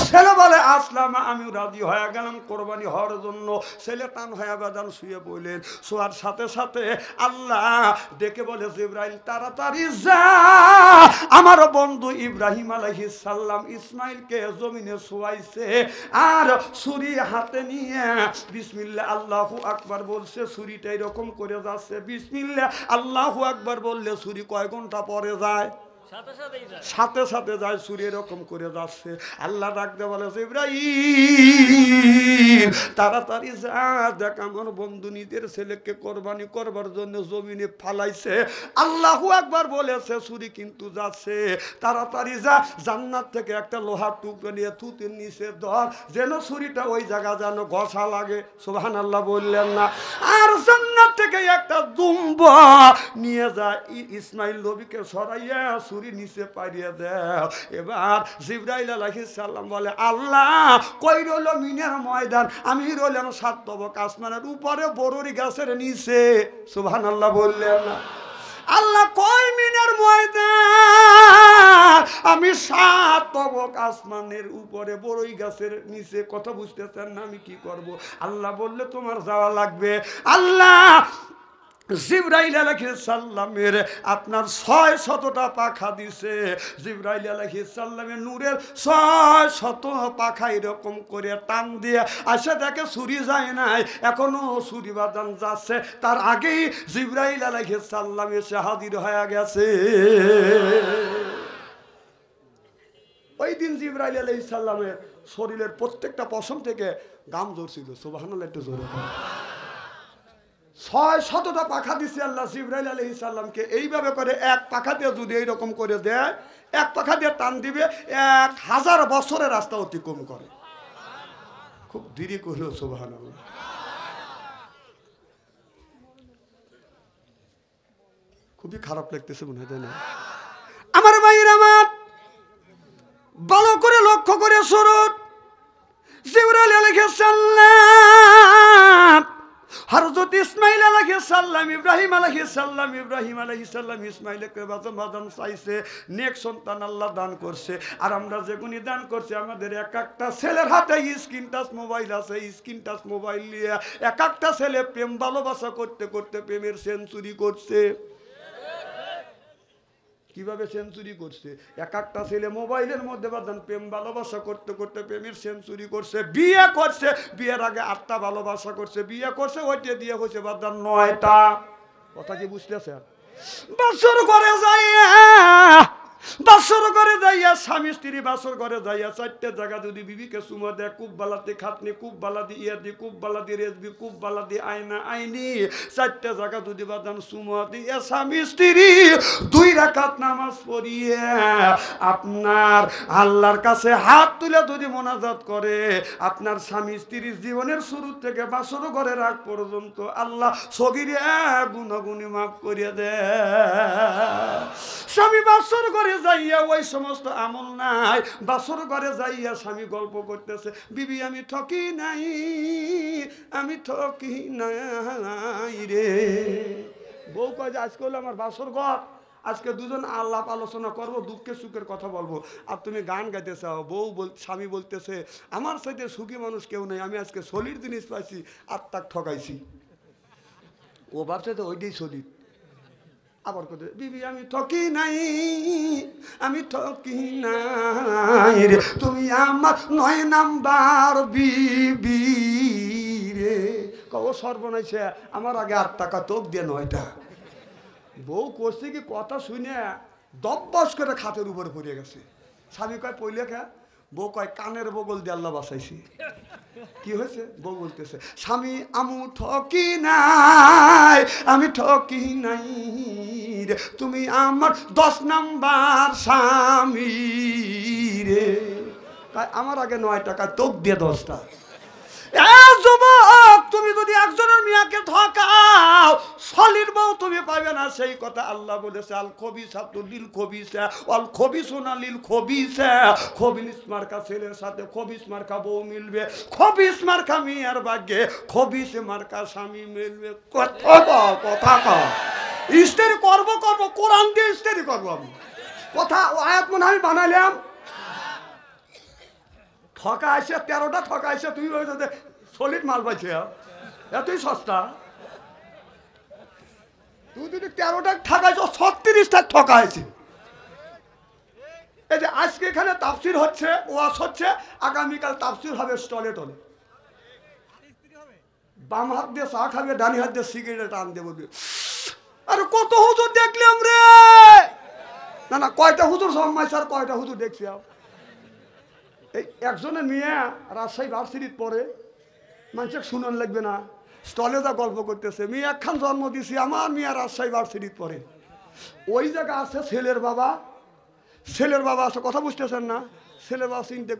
ছেলে বলে, আসলাম, আমি রাজি হয়ে গেলাম কোরবানি হওয়ার জন্য। ছেলে টান হয়ে বাজান শুয়ে বললেন। শোয়ার সাথে সাথে আল্লাহ ডেকে বলে, জিবরাইল তাড়াতাড়ি যা, আমার বন্ধু ইব্রাহিম আলাইহিস সালাম ইসমাইলকে জমিনে শোয়াইছে, আর ছুরি হাতে নিয়ে বিসমিল্লাহ আল্লাহু আকবার বলছে। ছুরিটা এরকম করে যাচ্ছে, বিসমিল্লাহ আল্লাহু আকবার বললে ছুরি কয় ঘন্টা পরে যায়? সাথে সাথে যায়। ছুরি এরকম করে যাচ্ছে। আল্লাহ ডাকতে বলে, ইব্রাহিম তাড়াতাড়ি যা, দেখ আমার বন্ধু নিজের ছেলেকে কোরবানি করবার জন্য জমিনে ফালাইছে। আল্লাহু আকবার বলেছে, ছুরি কিন্তু যাচ্ছে। তাড়াতাড়ি যা, জান্নাত থেকে একটা লোহার টুকরো নিয়ে থুতির নিচে ধর, যেন ছুরিটা ওই জায়গা যেন ঘষা লাগে। সুবহানাল্লাহ বললেন না? আর জান্নাত থেকে একটা দুম্বা নিয়ে যায়, ইসমাইল নবীকে সরাইয়া ছুরি নিচে পাইয়ে দেয়। এবার জিবরাইল আলাইহিস সালাম বলে, আল্লাহ কই রইল মিনের ময়দান? আমি রইলাম 7 তবক আসমানের উপরে বররি গাছের নিচে। সুবহানাল্লাহ বললেন না? আল্লাহ কই মিনের ময়দান? আমি 7 তবক আসমানের উপরে বরই গাছের নিচে। কথা বুঝতেছেন না? আমি কি করব? আল্লাহ বললে তোমার যাওয়া লাগবে। আল্লাহ জিবরাইল আলাইহিস সালামের আপনার 600টা পাখা দিছে। জিবরাইল আলাইহিস সালামের নূরের 600 পাখা এরকম করে টান দিয়ে আসে, দেখে ছুরি যায় নাই, এখনো ছুরি বাজান যাচ্ছে। তার আগেই জিবরাইল আলাইহিস সালাম এসে হাজির হয়ে গেছে। ওই দিন জিবরাইল আলাইহিস সালামের শরীরের প্রত্যেকটা পশম থেকে গাম ঝরছিল। সুবহানাল্লাহ, একটু জোরে। 600টা পাখা দিছে আল্লাহ জিবরাইল আলাইহিস সালামকে। এইভাবে করে এক পাখা দিয়ে যদি এইরকম করে দেয়, এক পাখা দিয়ে টান দিবে, 1000 বছরের রাস্তা অতিক্রম করে। খুব দেরি করলো। সুবহানাল্লাহ। খুবই খারাপ লাগতেছে মনে হয় না? আমার ভাইরা আমার, ভালো করে লক্ষ্য করে শুনুন। জিবরাইল আলাইহিস সালাম হযরত ইসমাইল আলাইহিস সালাম, ইব্রাহিম আলাইহিস সালাম, ইব্রাহিম আলাইহিস সালাম ইসমাইলকে বাজান চাইছে। নেক সন্তান আল্লাহ দান করছে। আর আমরা যেগুনি দান করছি, আমাদের এক একটা ছেলের হাতে স্ক্রিন টাচ মোবাইল আছে। স্ক্রিন টাচ মোবাইল নিয়ে এক একটা ছেলে প্রেম ভালোবাসা করতে করতে প্রেমের সেঞ্চুরি করছে। কি কিভাবে সেঞ্চুরি করছে। এক একটা ছেলে মোবাইলের মধ্যে বাদান প্রেম ভালোবাসা করতে করতে প্রেমের সেঞ্চুরি করছে, বিয়ে করছে, বিয়ের আগে 8টা ভালোবাসা করছে, বিয়ে করছে, ওইটা দিয়ে হয়েছে বাদান 9টা। কথা কি বুঝতেছে? বাসর ঘরে যাইয়া, বাসর ঘরে যাইয়া স্বামী স্ত্রী বাসর ঘরে যাইয়া 4টে জায়গা যদি বিবিকে চুমা দেয়, কুব বালাতে খাতনি, কুব বালাদি ইয়াদি, কুব বালাদি রেজবি, কুব বালাদি আয়না আইনি, 4টে জায়গা যদি বাদান চুমা দিয়ে স্বামী স্ত্রী 2 রাকাত নামাজ পড়িয়ে আপনার আল্লাহর কাছে হাত তুলে যদি মোনাজাত করে, আপনার স্বামী স্ত্রীর জীবনের শুরু থেকে বাসর ঘরে রাখ পর্যন্ত আল্লাহ সগীরে গুনাহগুনি মাফ করিয়ে দেয়। স্বামী বাসর ঘরে যাইয়া ওই সমস্ত আমল নাই, বাসর ঘরে যাইয়া স্বামী গল্প করতেছে, বিবি আমি ঠকি নাই, আমি ঠকি নাই রে। বউ কয় যে আজকে হলো আমার বাসর ঘর, আজকে দুজন আলাপ আলোচনা করবো, দুঃখের সুখের কথা বলবো, আর তুমি গান গাইতে চাও। বউ স্বামী বলতেছে আমার সাথে সুখী মানুষ কেউ নেই, আমি আজকে সলির জিনিস পাইছি আর তাক ঠকাইছি। ও ভাবছে তো ওইটাই সলির। আবার কথা, বিবি আমি ঠকি নাই, আমি ঠকি নাই রে, তুমি আমার 9 নাম্বার বিবি রে। কব সর্বনাশে, আমার আগে 8 টাকা তোক দিয়ে 9টা। বউ করছে কি কথা শুনে দব্বাস করে খাতের উপরে পড়ে গেছে। স্বামী কয় পইলে খা, বউ কয় কানের বগল দিয়ে আল্লাহ বাঁচাইছি। কি হয়েছে? বউ বলতেছে স্বামী আমু ঠকি নাই, আমি ঠকি নাই রে, তুমি আমার 10 নাম্বার স্বামী রে। আমার আগে 9 টাকা তোক দিয়ে 10টা। যুবক, তুমি যদি একজনের মেয়াকে ঠকাও, সলির বউ তুমি পাবে না। সেই কথা আল্লাহ বলেছে আল খবিসাতু লিল খবিসা ওয়াল খবিসুনা লিল খবিসা। খবিস মার্কা ছেলের সাথে খবিস মার্কা বউ মিলবে, খবিস মার্কা মেয়ের ভাগ্যে খবিস মার্কা স্বামী মিলবে। কথা কও ইস্তেরি করবো কোরআন দিয়ে ইস্তেরি করবো আমি। কথা আয়াত মনে আমি বানাইলাম। ঠকা আসে 13টা ঠকা আসে, তুমি বলছো সলিড মাল পাইছে এতই সস্তা। তুই যদি 13টা ঠকাইছ 36টা ঠকা আছে। এই যে আজকে এখানে তাফসির হচ্ছে, ওয়াজ হচ্ছে, আগামীকাল তাফসির হবে স্টলে টলে। বাম হাত দিয়ে চা খাবে, ডানি হাত দিয়ে সিগারেট টান দেবো। আরে কত হুজুর দেখলাম রে। না না, কয়টা হুজুর জন্মাইছে আর কয়টা হুজুর দেখছি। এই একজনের মেয়ে রাজশাহী ভার্সিটির পরে, মানুষের শুনন লাগবে না, স্টলে যা গল্প করতেছে, মেয়ে একখান জন্ম দিছি, আমার মেয়ে রাজশাহী ভার্সিটির পরে। ওই জায়গা আছে ছেলের বাবা, ছেলের বাবা আছে, কথা বুঝতেছেন না? ছেলের বাবা চিন্তা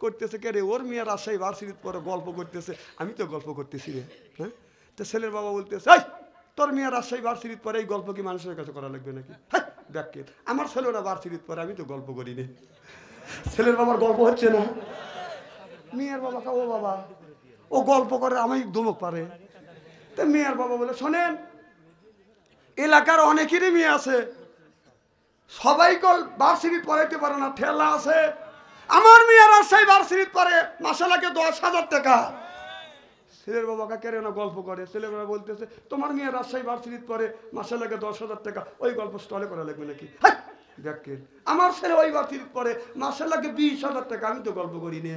করতেছে কে রে, ওর মেয়ে রাজশাহী ভার্সিটির পরে গল্প করতেছে, আমি তো গল্প করতেছি রে। হ্যাঁ, তো ছেলের বাবা বলতেছে এই তোর মেয়ে রাজশাহী ভার্সিটির পরে এই গল্প কি মানুষের কাছে করা লাগবে নাকি? হ্যাঁ ব্যাকে, আমার ছেলেরা ভার্সিটির পরে, আমি তো গল্প করি নি। ছেলের বাবার গল্প হচ্ছে না, মেয়ের বাবা ও বাবা ও গল্প করে আমি ধমক পারে। তো মেয়ের বাবা বলে শোনেন, এলাকার অনেকেরই মেয়ে আছে, সবাই ভার্সিটি পড়াইতে পারে না, ঠেলা আছে। আমার মেয়ে রাজশাহী ভার্সিটি পড়ে, মাসে লাগে 10,000 টাকা। ছেলের বাবাকে কেন না গল্প করে, ছেলের বাবা বলতেছে তোমার মেয়ে রাজশাহী ভার্সিটি পড়ে, মাসে লাগে 10,000 টাকা, ওই গল্প স্টলে করা লাগবে নাকি? আমার ছেলে ওই ভার্সিটি পড়ে, মাসে লাগে 20,000 টাকা, আমি তো গল্প করি নি।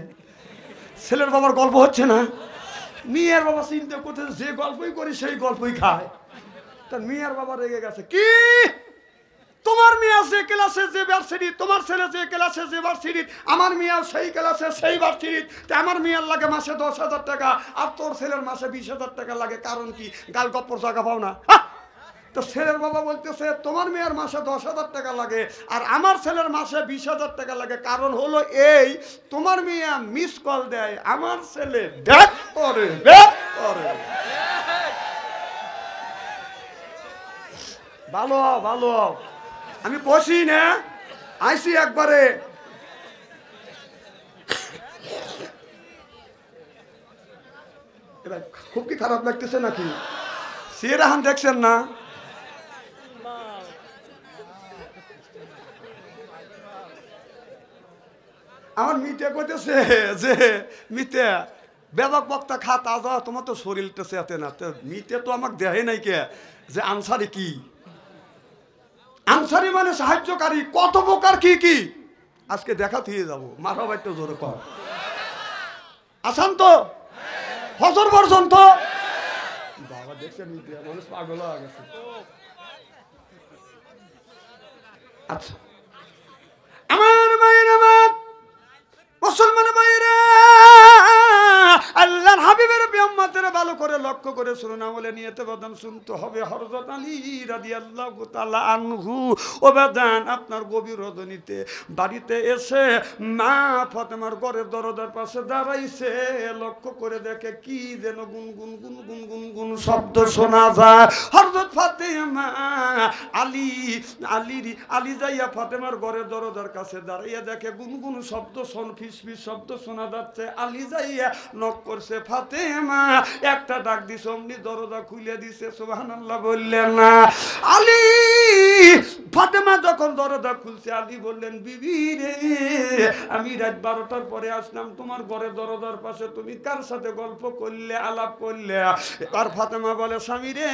ছেলের বাবার গল্প হচ্ছে না। মেয়ের বাবা চিন্তা করতেছে যে গল্পই করি সেই গল্পই খায়। তার মেয়ের বাবা রেগে গেছে, কি তোমার মেয়ে যে ক্লাসে যে ভার্সিটি, তোমার ছেলে যে ক্লাসে যে ভার্সিটি, আমার মেয়ে সেই ক্লাসে সেই ভার্সিটি, আমার মেয়ের লাগে মাসে 10,000 টাকা আর তোর ছেলের মাসে 20,000 টাকা লাগে, কারণ কি? গাল গপ্পর জায়গা পাও না। তো ছেলের বাবা বলতেছে তোমার মেয়ের মাসে 10,000 টাকা লাগে আর আমার ছেলের মাসে 20,000 টাকা লাগে, কারণ হলো এই তোমার মেয়ে মিস কল দেয়, আমার ছেলে ব্যাক করে। ভালো ভালো, আমি বসি না, আইসি একবারে। খুব কি খারাপ লাগতেছে নাকি? সিরাহান দেখছেন না? আমার মিটে কইতেছে যে মিটে বেবাক বক্তা খা তাজা, তোমার তো শরীরটা চেতে না। তো মিটে তো আমাকে দেহে নাই কে যে আনসারে কি আনসারি মানে সাহায্যকারী, কত প্রকার কি কি আজকে দেখা দিয়ে যাবো। মাথা একটু জোরে কর, আসান তো ফজর পর্যন্ত। বাবা দেখছেন মিডিয়া মানুষ পাগল হয়ে গেছে। আচ্ছা আমার মায়ের, আমার মুসলমান ভাইরা, আল্লাহর হাবিবের উম্মতের ভালো করে লক্ষ্য করে শুনুন, আমলে নিয়তে বাদান শুনতে হবে। হযরত আলী রাদিয়াল্লাহু তাআলা আনহু ও বাদান আপনার গভীর রজনীতে বাড়িতে এসে মা ফাতেমার ঘরের দরজার পাশে দাঁড়াইছে, লক্ষ্য করে দেখে কি যেন গুনগুন গুনগুন গুনগুন শব্দ শোনা যায়। হযরত ফাতেমা আলী যাইয়া ফাতেমার ঘরের দরজার কাছে দাঁড়াইয়া দেখে গুনগুন শব্দ ফিসফিস শব্দ শোনা যাচ্ছে। আলী যাইয়া নক করছে, ফাতেমা একটা ডাক দিছে, অমনি দরজা খুলে দিছে। সুবহানাল্লাহ বললেন না। আলী ফাতেমা যখন দরজা খুলছে, আলী বললেন, বিবি রে আমি রাত 12টার পরে আসলাম তোমার ঘরের দরজার পাশে, তুমি কার সাথে গল্প করলে, আলাপ করলে? আর ফাতেমা বলে, স্বামী রে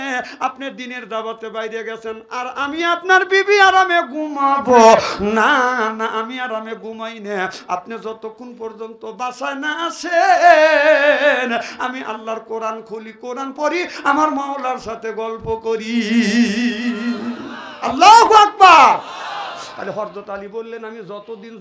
আপনি দিনের দাওয়াতে বাইরে গেছেন, আর আমি আপনার বিবি আরামে ঘুমাবো। না না, আমি আরামে ঘুমাই না, আপনি যতক্ষণ পর্যন্ত বাসায় না আসেন আমি আল্লাহর কোরআন খুলি, কোরআন পড়ি, আমার মাওলার সাথে গল্প করি। আল্লাহু আকবার। তাহলে হযরত আলী বললেন, আমি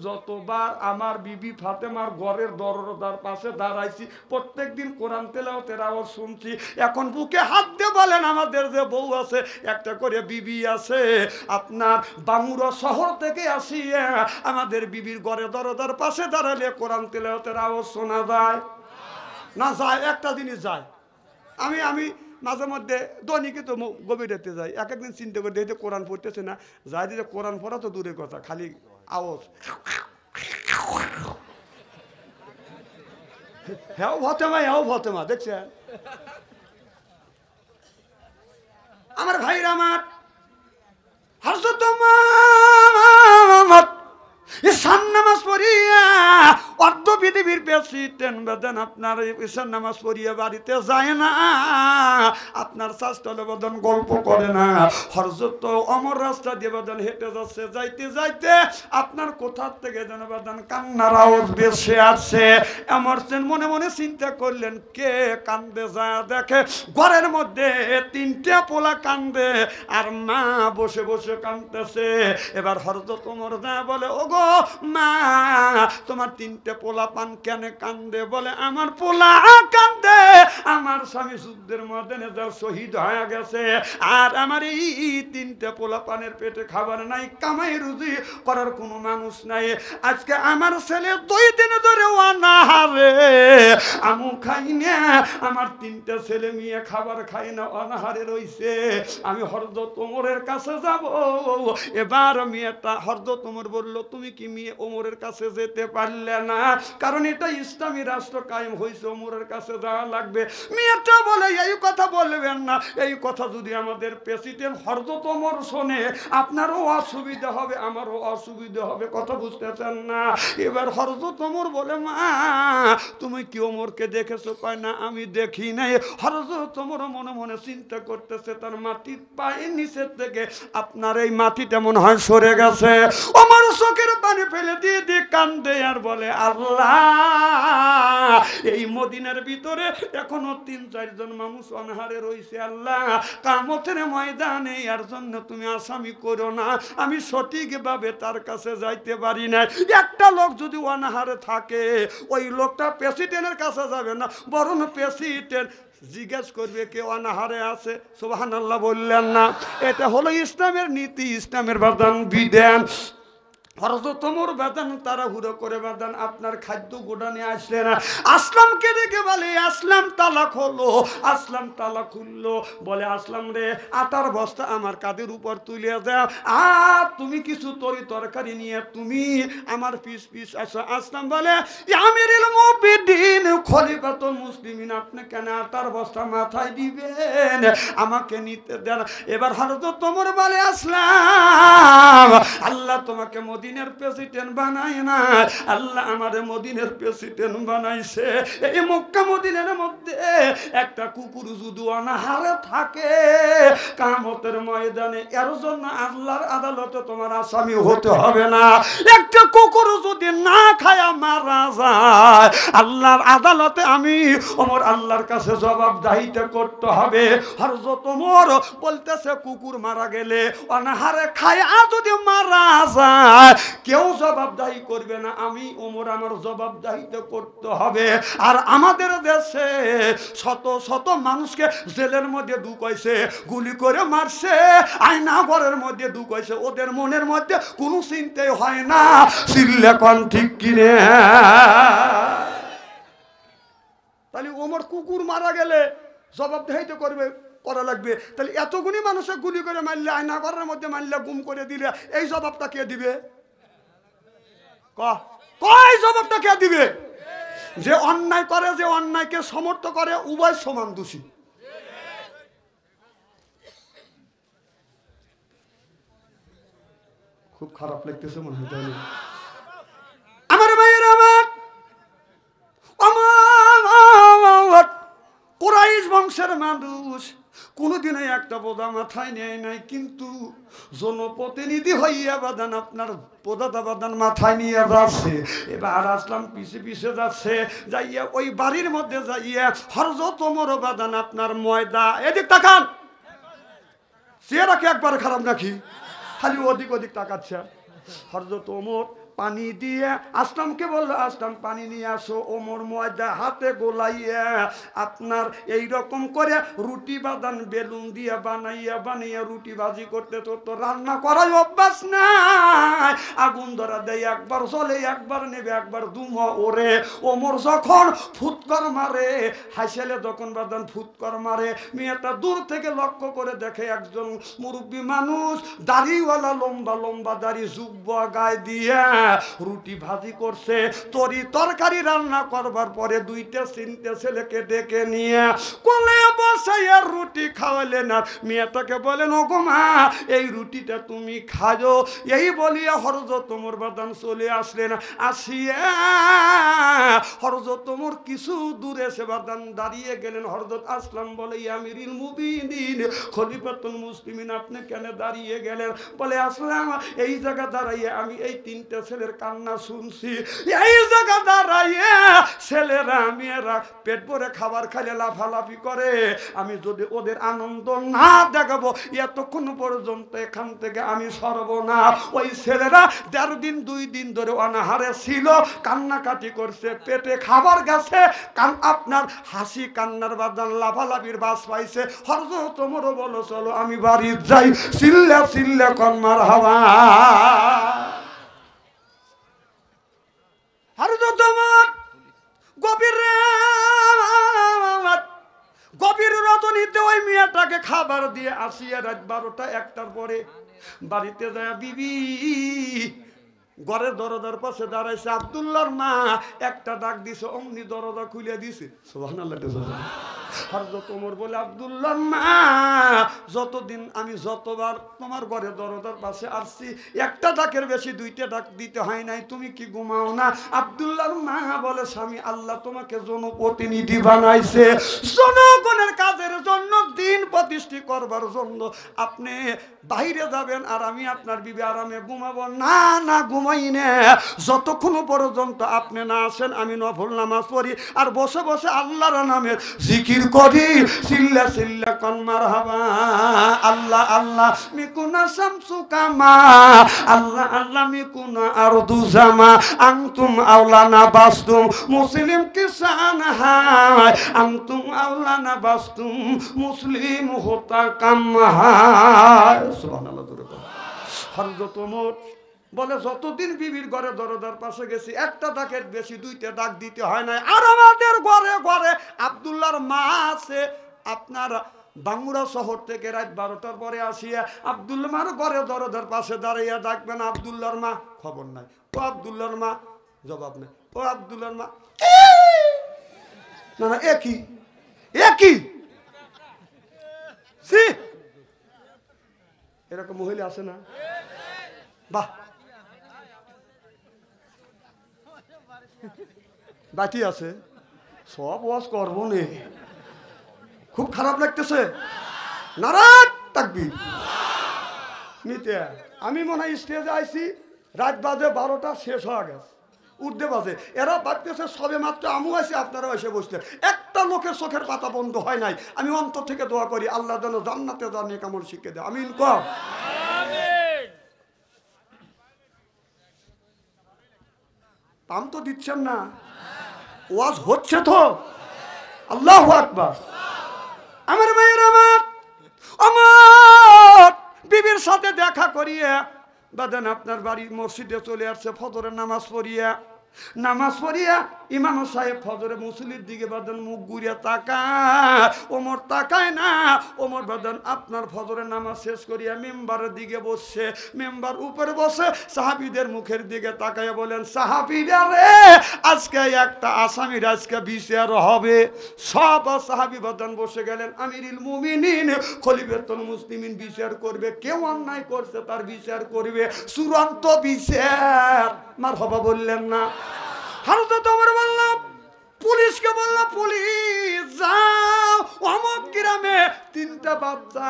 যতবার আমার বিবি ফাতেমার ঘরের দরজার পাশে দাঁড়াইছি, প্রত্যেকদিন কোরআন তেলাওয়াতের আওয়াজ শুনছি। এখন বুকে হাত দিয়ে বলেন, আমাদের যে বউ আছে, একটা করে বিবি আছে, আপনার বামুরা শহর থেকে আসিয়া আমাদের বিবির ঘরের দরজার পাশে দাঁড়ালে কোরআন তেলাওয়াতের আওয়াজ শোনা যায় না? যায়, একটা জিনিস যায়। আমি মাঝে মধ্যে দৈনিকে তো গভীরেতে যাই, এক একদিন চিন্তা করে দেখতে কোরআন পড়তেছে না, যাই দিতে কোরআন পড়া তো দূরের কথা, খালি আওয়াজ। হ্যাঁ ফতেমা দেখছেন আমার ভাইরা, আমার হযরত ঈশান নামাজ পড়িয়া অর্ধ পৃথিবীর প্রেসিডেন্ট বেদন আপনার ঈশান নামাজ পড়িয়া বাড়িতে যায় না, আপনার শাস্ত্র বেদন গল্প করে না। হযরত ওমর রাস্তা দিয়ে বেদন হেঁটে যাচ্ছে, যাইতে যাইতে আপনার কোথা থেকে যেন বেদন কান্নার আওয়াজ ভেসে আসছে। এমন মনে মনে চিন্তা করলেন, কে কান্দে? যায় দেখে ঘরের মধ্যে 3টে পোলা কান্দে, আর মা বসে বসে কান্দতেছে। এবার হযরত ওমর যা বলে, ওগো মা, তোমার 3টে পোলা পান কেন কান্দে? বলে, আমার পোলা কান্দে, আমার স্বামী যুদ্ধের ময়দানে যা শহীদ হয়ে গেছে, আর আমার এই 3টে পোলা পানের পেটে খাবার নাই, কামাই রুজি করার কোনো মানুষ নাই। আজকে আমার ছেলে 2 দিন ধরে অনাহারে, আমু খাই না, আমার 3টে ছেলে মেয়ে খাবার খাই না, অনাহারে রইছে। আমি হযরত ওমরের কাছে যাব। এবার মেয়েটা হযরত ওমর বলল, তুমি কি মেয়ে ওমরের কাছে যেতে পারলে না? কারণ এটা ইসলামী রাষ্ট্র কায়েম হয়েছে, ওমরের কাছে যাওয়া লাগবে। মেয়েটা বলে, এই কথা বলবেন না, এই কথা যদি আমাদের প্রেসিডেন্ট হযরত ওমর শোনে, আপনারও অসুবিধা হবে, আমারও অসুবিধা হবে, কথা বুঝতেছেন না? এবার হযরত ওমর বলে, মা তুমি কি ওমরকে দেখেছো? কয় না, আমি দেখি নাই। হযরত ওমর মনে মনে চিন্তা করতেছে, তার মাটির পায়ের নিচের থেকে আপনার এই মাটিটা মনে হয় সরে গেছে। ওমর চোখের পানি ফেলে দিয়ে দিয়ে কান্দে আর বলে, আল্লাহ, এই মদিনার ভিতরে এখনো 3-4 জন মানুষ অনাহারে রয়েছে। আল্লাহ, কিয়ামতের ময়দানে এর জন্য তুমি আসামি করো না, আমি সঠিকভাবে তার কাছে যাইতে পারি না। একটা লোক যদি অনাহারে থাকে, ওই লোকটা প্রেসিডেন্টের কাছে যাবে না, বরং প্রেসিডেন্ট জিজ্ঞেস করবে কে অনাহারে আছে। সুবহানাল্লাহ বললেন না? এটা হলো ইসলামের নীতি, ইসলামের বিধান। হযরত ওমর বেদান তাড়াহুড়ো করে বেদান আপনার খাদ্য গোডানে আসলেন। আসলামকে দেখে বলে, আসলাম তালা খোলো। আসলাম তালা খুললো, বলে, আসলাম রে, আটার বস্তা আমার কাঁধের উপর তুলে দাও, আর তুমি কিছু তরকারি নিয়ে তুমি আমার পিস আসো। আসলাম বলে, আমিরুল মুমিনিন খলিফাতুল মুসলিমিন, আপনি কেন আটার বস্তা মাথায় দিবেন? আমাকে নিতে দেন। এবার হযরত ওমর বলে, আসলাম, আল্লাহ তোমাকে মদিনার প্রেসিডেন্ট বানায় না, আল্লাহ আমারে মদিনার প্রেসিডেন্ট বানাইছে। এই মক্কা মদিনার মধ্যে একটা কুকুর যদি অনাহারে থাকে কিয়ামতের ময়দানে, এর জন্য আল্লাহর আদালতে তোমার আসামি হতে হবে না। একটা কুকুর যদি না খায়া মারা যায়, আল্লাহর আদালতে আমি ওমর আল্লাহর কাছে জবাবদিহিতা করতে হবে। হযরত ওমর বলতেছে কুকুর মারা গেলে, অনাহারে খায়া যদি মারা যায়, কেউ জবাবদিহি করবে না, আমি ওমর আমার জবাবদিহিতা করতে হবে। আর আমাদের দেশে শত শত মানুষকে জেলের মধ্যে ঢুকাইছে, গুলি করে মারছে, আয়না ঘরের মধ্যে ঢুকাইছে, ওদের মনের মধ্যে কোনো চিন্তাই হয় না। চিল্লা কোন ঠিক কিনে? তাহলে ওমর কুকুর মারা গেলে জবাবদিহিতা করা লাগবে। তাহলে এতগুলি মানুষের গুলি করে মারলে, আয়না ঘরের মধ্যে মারলে, গুম করে দিলে, এই জবাবটা কে দিবে? কয় জবাবটা কে দিবে? যে অন্যায় করে, যে অন্যায়কে সমর্থন করে, উভয় সমান দোষী। খুব খারাপ লাগতেছে মনে হয়। তাহলে আমার ভাইয়েরা, আমার কুরাইশ বংশের মানুষ কোনোদিন একটা বোঝা মাথায় নেয় নাই, কিন্তু জনপ্রতিনিধি হইয়া বাদান আপনার প্রদাতা বাদান মাথায় নিয়ে যাচ্ছে। এবার আসলাম পিছে পিছে যাচ্ছে, যাইয়া ওই বাড়ির মধ্যে যাইয়া হযরত ওমর বাদান আপনার ময়দা, এদিক তাকান, চেহারা কি একবার খারাপ নাকি? খালি ওদিক ওদিক তাকাচ্ছে। হযরত ওমর পানি দিয়ে আসলামকে বললো, আসলাম পানি নিয়ে আসো। ওমর ময়দা হাতে গোলাইয়া আপনার এই রকম করে রুটি বাদান বেলুন দিয়ে বানাইয়া রুটি ভাজি করতে, তো রান্না করার অভ্যাস নাই। আগুন ধরা দেয়, একবার চলে, একবার নেবে, একবার ধুমা ওরে। ওমর যখন ফুৎকর মারে, হাসেলে যখন বাদান ফুৎকর মারে, মেয়েটা দূর থেকে লক্ষ্য করে দেখে একজন মুরব্বী মানুষ, দাড়িওয়ালা, লম্বা লম্বা দাড়ি, জুব্বা গায়ে দিয়ে রুটি ভাজি করছে। তরকারি রান্না করবার পরে দুইটা তিনটে ছেলেকে ডেকে নিয়ে কোলে বসাইয়া রুটি খাওয়ালেন। আর মেয়েটাকে বলেন, ওগো মা, এই রুটিটা তুমি খাজো। এই বলিয়া হযরত ওমর বাদান চলে আসলেন। আসিয়া হযরত ওমর কিছু দূরে এসে বাদান দাঁড়িয়ে গেলেন। হযরত আসলাম বলে, আমিরুল মুমিনিন, খলিফাতুল মুসলিমিন, আপনি কেন দাঁড়িয়ে গেলেন? বলে, আসলাম, এই জায়গা দাঁড়াইয়া আমি এই তিনটা ছেলের কান্না শুনছি। এই জায়গা দাঁড়াইয়া ছেলেরা মেয়েরা পেট ভরে খাবার খাইলে লাফালাফি করে, আমি যদি ওদের আনন্দ না দেখাবো, এতক্ষণ পর্যন্ত এখান থেকে আমি সরব না। ওই ছেলেরা ১.৫ দিন ২ দিন ধরে অনাহারে ছিল, কান্নাকাটি করছে, পেটে খাবার গেছে, আপনার হাসি কান্নার বাদান লাফালাফির বাস পাইছে। হযরত ওমর বলো, চলো আমি বাড়ি যাই। চিল্লা চিল্লা কোন মারহাবা। হযরত ওমর গভীর রজনীতে ওই মেয়েটাকে খাবার দিয়ে আসিয়া রাত ১২টা ১টার পরে বাড়িতে যায়। বিবি ঘরের দরজার পাশে দাঁড়াইছে। আব্দুল্লাহর মা একটা ডাক দিছে, অমনি দরজা খুলে দিছে। সুবহানাল্লাহ। হযরত ওমর বলে, আব্দুল্লাহর মা, যতদিন আমি যতবার তোমার ঘরে দরজার পাশে আসছি, একটা ডাকের বেশি ২টা ডাক দিতে হয় নাই, তুমি কি ঘুমাও না? আব্দুল্লাহর মা বলে, স্বামী, আল্লাহ তোমাকে জনপ্রতিনিধি বানাইছে, জনগণের কাজের জন্য, দিন প্রতিষ্ঠা করবার জন্য। আপনি বাইরে যাবেন আর আমি আপনার বিবি আরামে ঘুমাবো? না না, ঘুমাই না, যতক্ষণ পর্যন্ত আপনি না আসেন আমি নফল নামাজ পড়ি আর বসে বসে আল্লাহর নামের জিকির করি। চিল্লা চিল্লা কোন মারহাবা। আল্লাহ আল্লাহ মিকুনা শামসু কামা, আল্লাহ আল্লাহ মিকুনা আরদু জামা, আনতুম আওলানা বাসতুম, মুসলিম কিসান হায়, আনতুম আওলানা বাসতুম, মুসলিম হোতা কাম হায়। সুবহানাল্লাহ। হযরত ওমর বলে, যতদিন বিবির ঘরে দরজার পাশে গেছি, একটা ডাকের বেশি ২টা ডাক দিতে হয় না। আর আমাদের ঘরে ঘরে আব্দুল্লাহর মা আছে, আপনার বাঙ্গুরা শহর থেকে রাত ১২টার পরে আসিয়া আব্দুল্লাহ মার ঘরে দরজার পাশে দাঁড়াইয়া ডাকবেন, আব্দুল্লাহর মা, খবর নাই। ও আব্দুল্লাহর মা, জবাব নেই। ও আব্দুল্লাহর মা, না না, একই এরকম মহিলা আছে না? বাহ, বাকি আছে সব ওয়াজ করবো নে। খুব খারাপ লাগতেছে। নারায়ণ তাকবীর। নিতে আমি মনে হয় স্টেজে আইছি, রাত বাজে 12টা, শেষ হয়ে গেছে, উর্ধে বাজে। এরা ভাবতেছে সবে মাত্র আমু আছি, আপনারা এসে বসতেন। একটা লোকের চোখের পাতা বন্ধ হয় নাই। আমি অন্তর থেকে দোয়া করি আল্লাহ যেন জান্নাতে যান কামল শিখে দেয়। আমিন কর। দাম তো দিচ্ছেন না, ওয়াজ হচ্ছে তো। আল্লাহু আকবার। আমার ভাইয়ের, আমার বিবির সাথে দেখা করিয়ে বাদেন আপনার বাড়ির মসজিদে চলে আসছে ফজরের নামাজ পড়িয়া ইমাম সাহেব ফজরে মুসল্লির দিকে বাদেন মুখ ঘুরিয়া তাকায়। ওমর তাকায় না। ওমর বাদেন আপনার ফজরের নামাজ শেষ করিয়া মেম্বারের দিকে বসছে। মেম্বার উপরে বসে সাহাবীদের মুখের দিকে তাকায় বলেন, সাহাবীরা রে, আজকে একটা আসামির আজকে বিচার হবে। সব সাহাবী বাদেন বসে গেলেন। আমিরুল মুমিনিন খলিফাতুল মুসলিমিন বিচার করবে। কেউ অন্যায় করছে তার বিচার করবে, চূড়ান্ত বিচার। মারহাবা বললেন না? হযরত ওমর বলল, পুলিশকে বলল, পুলিশ যাও অমুক গ্রামে 3টা বাচ্চা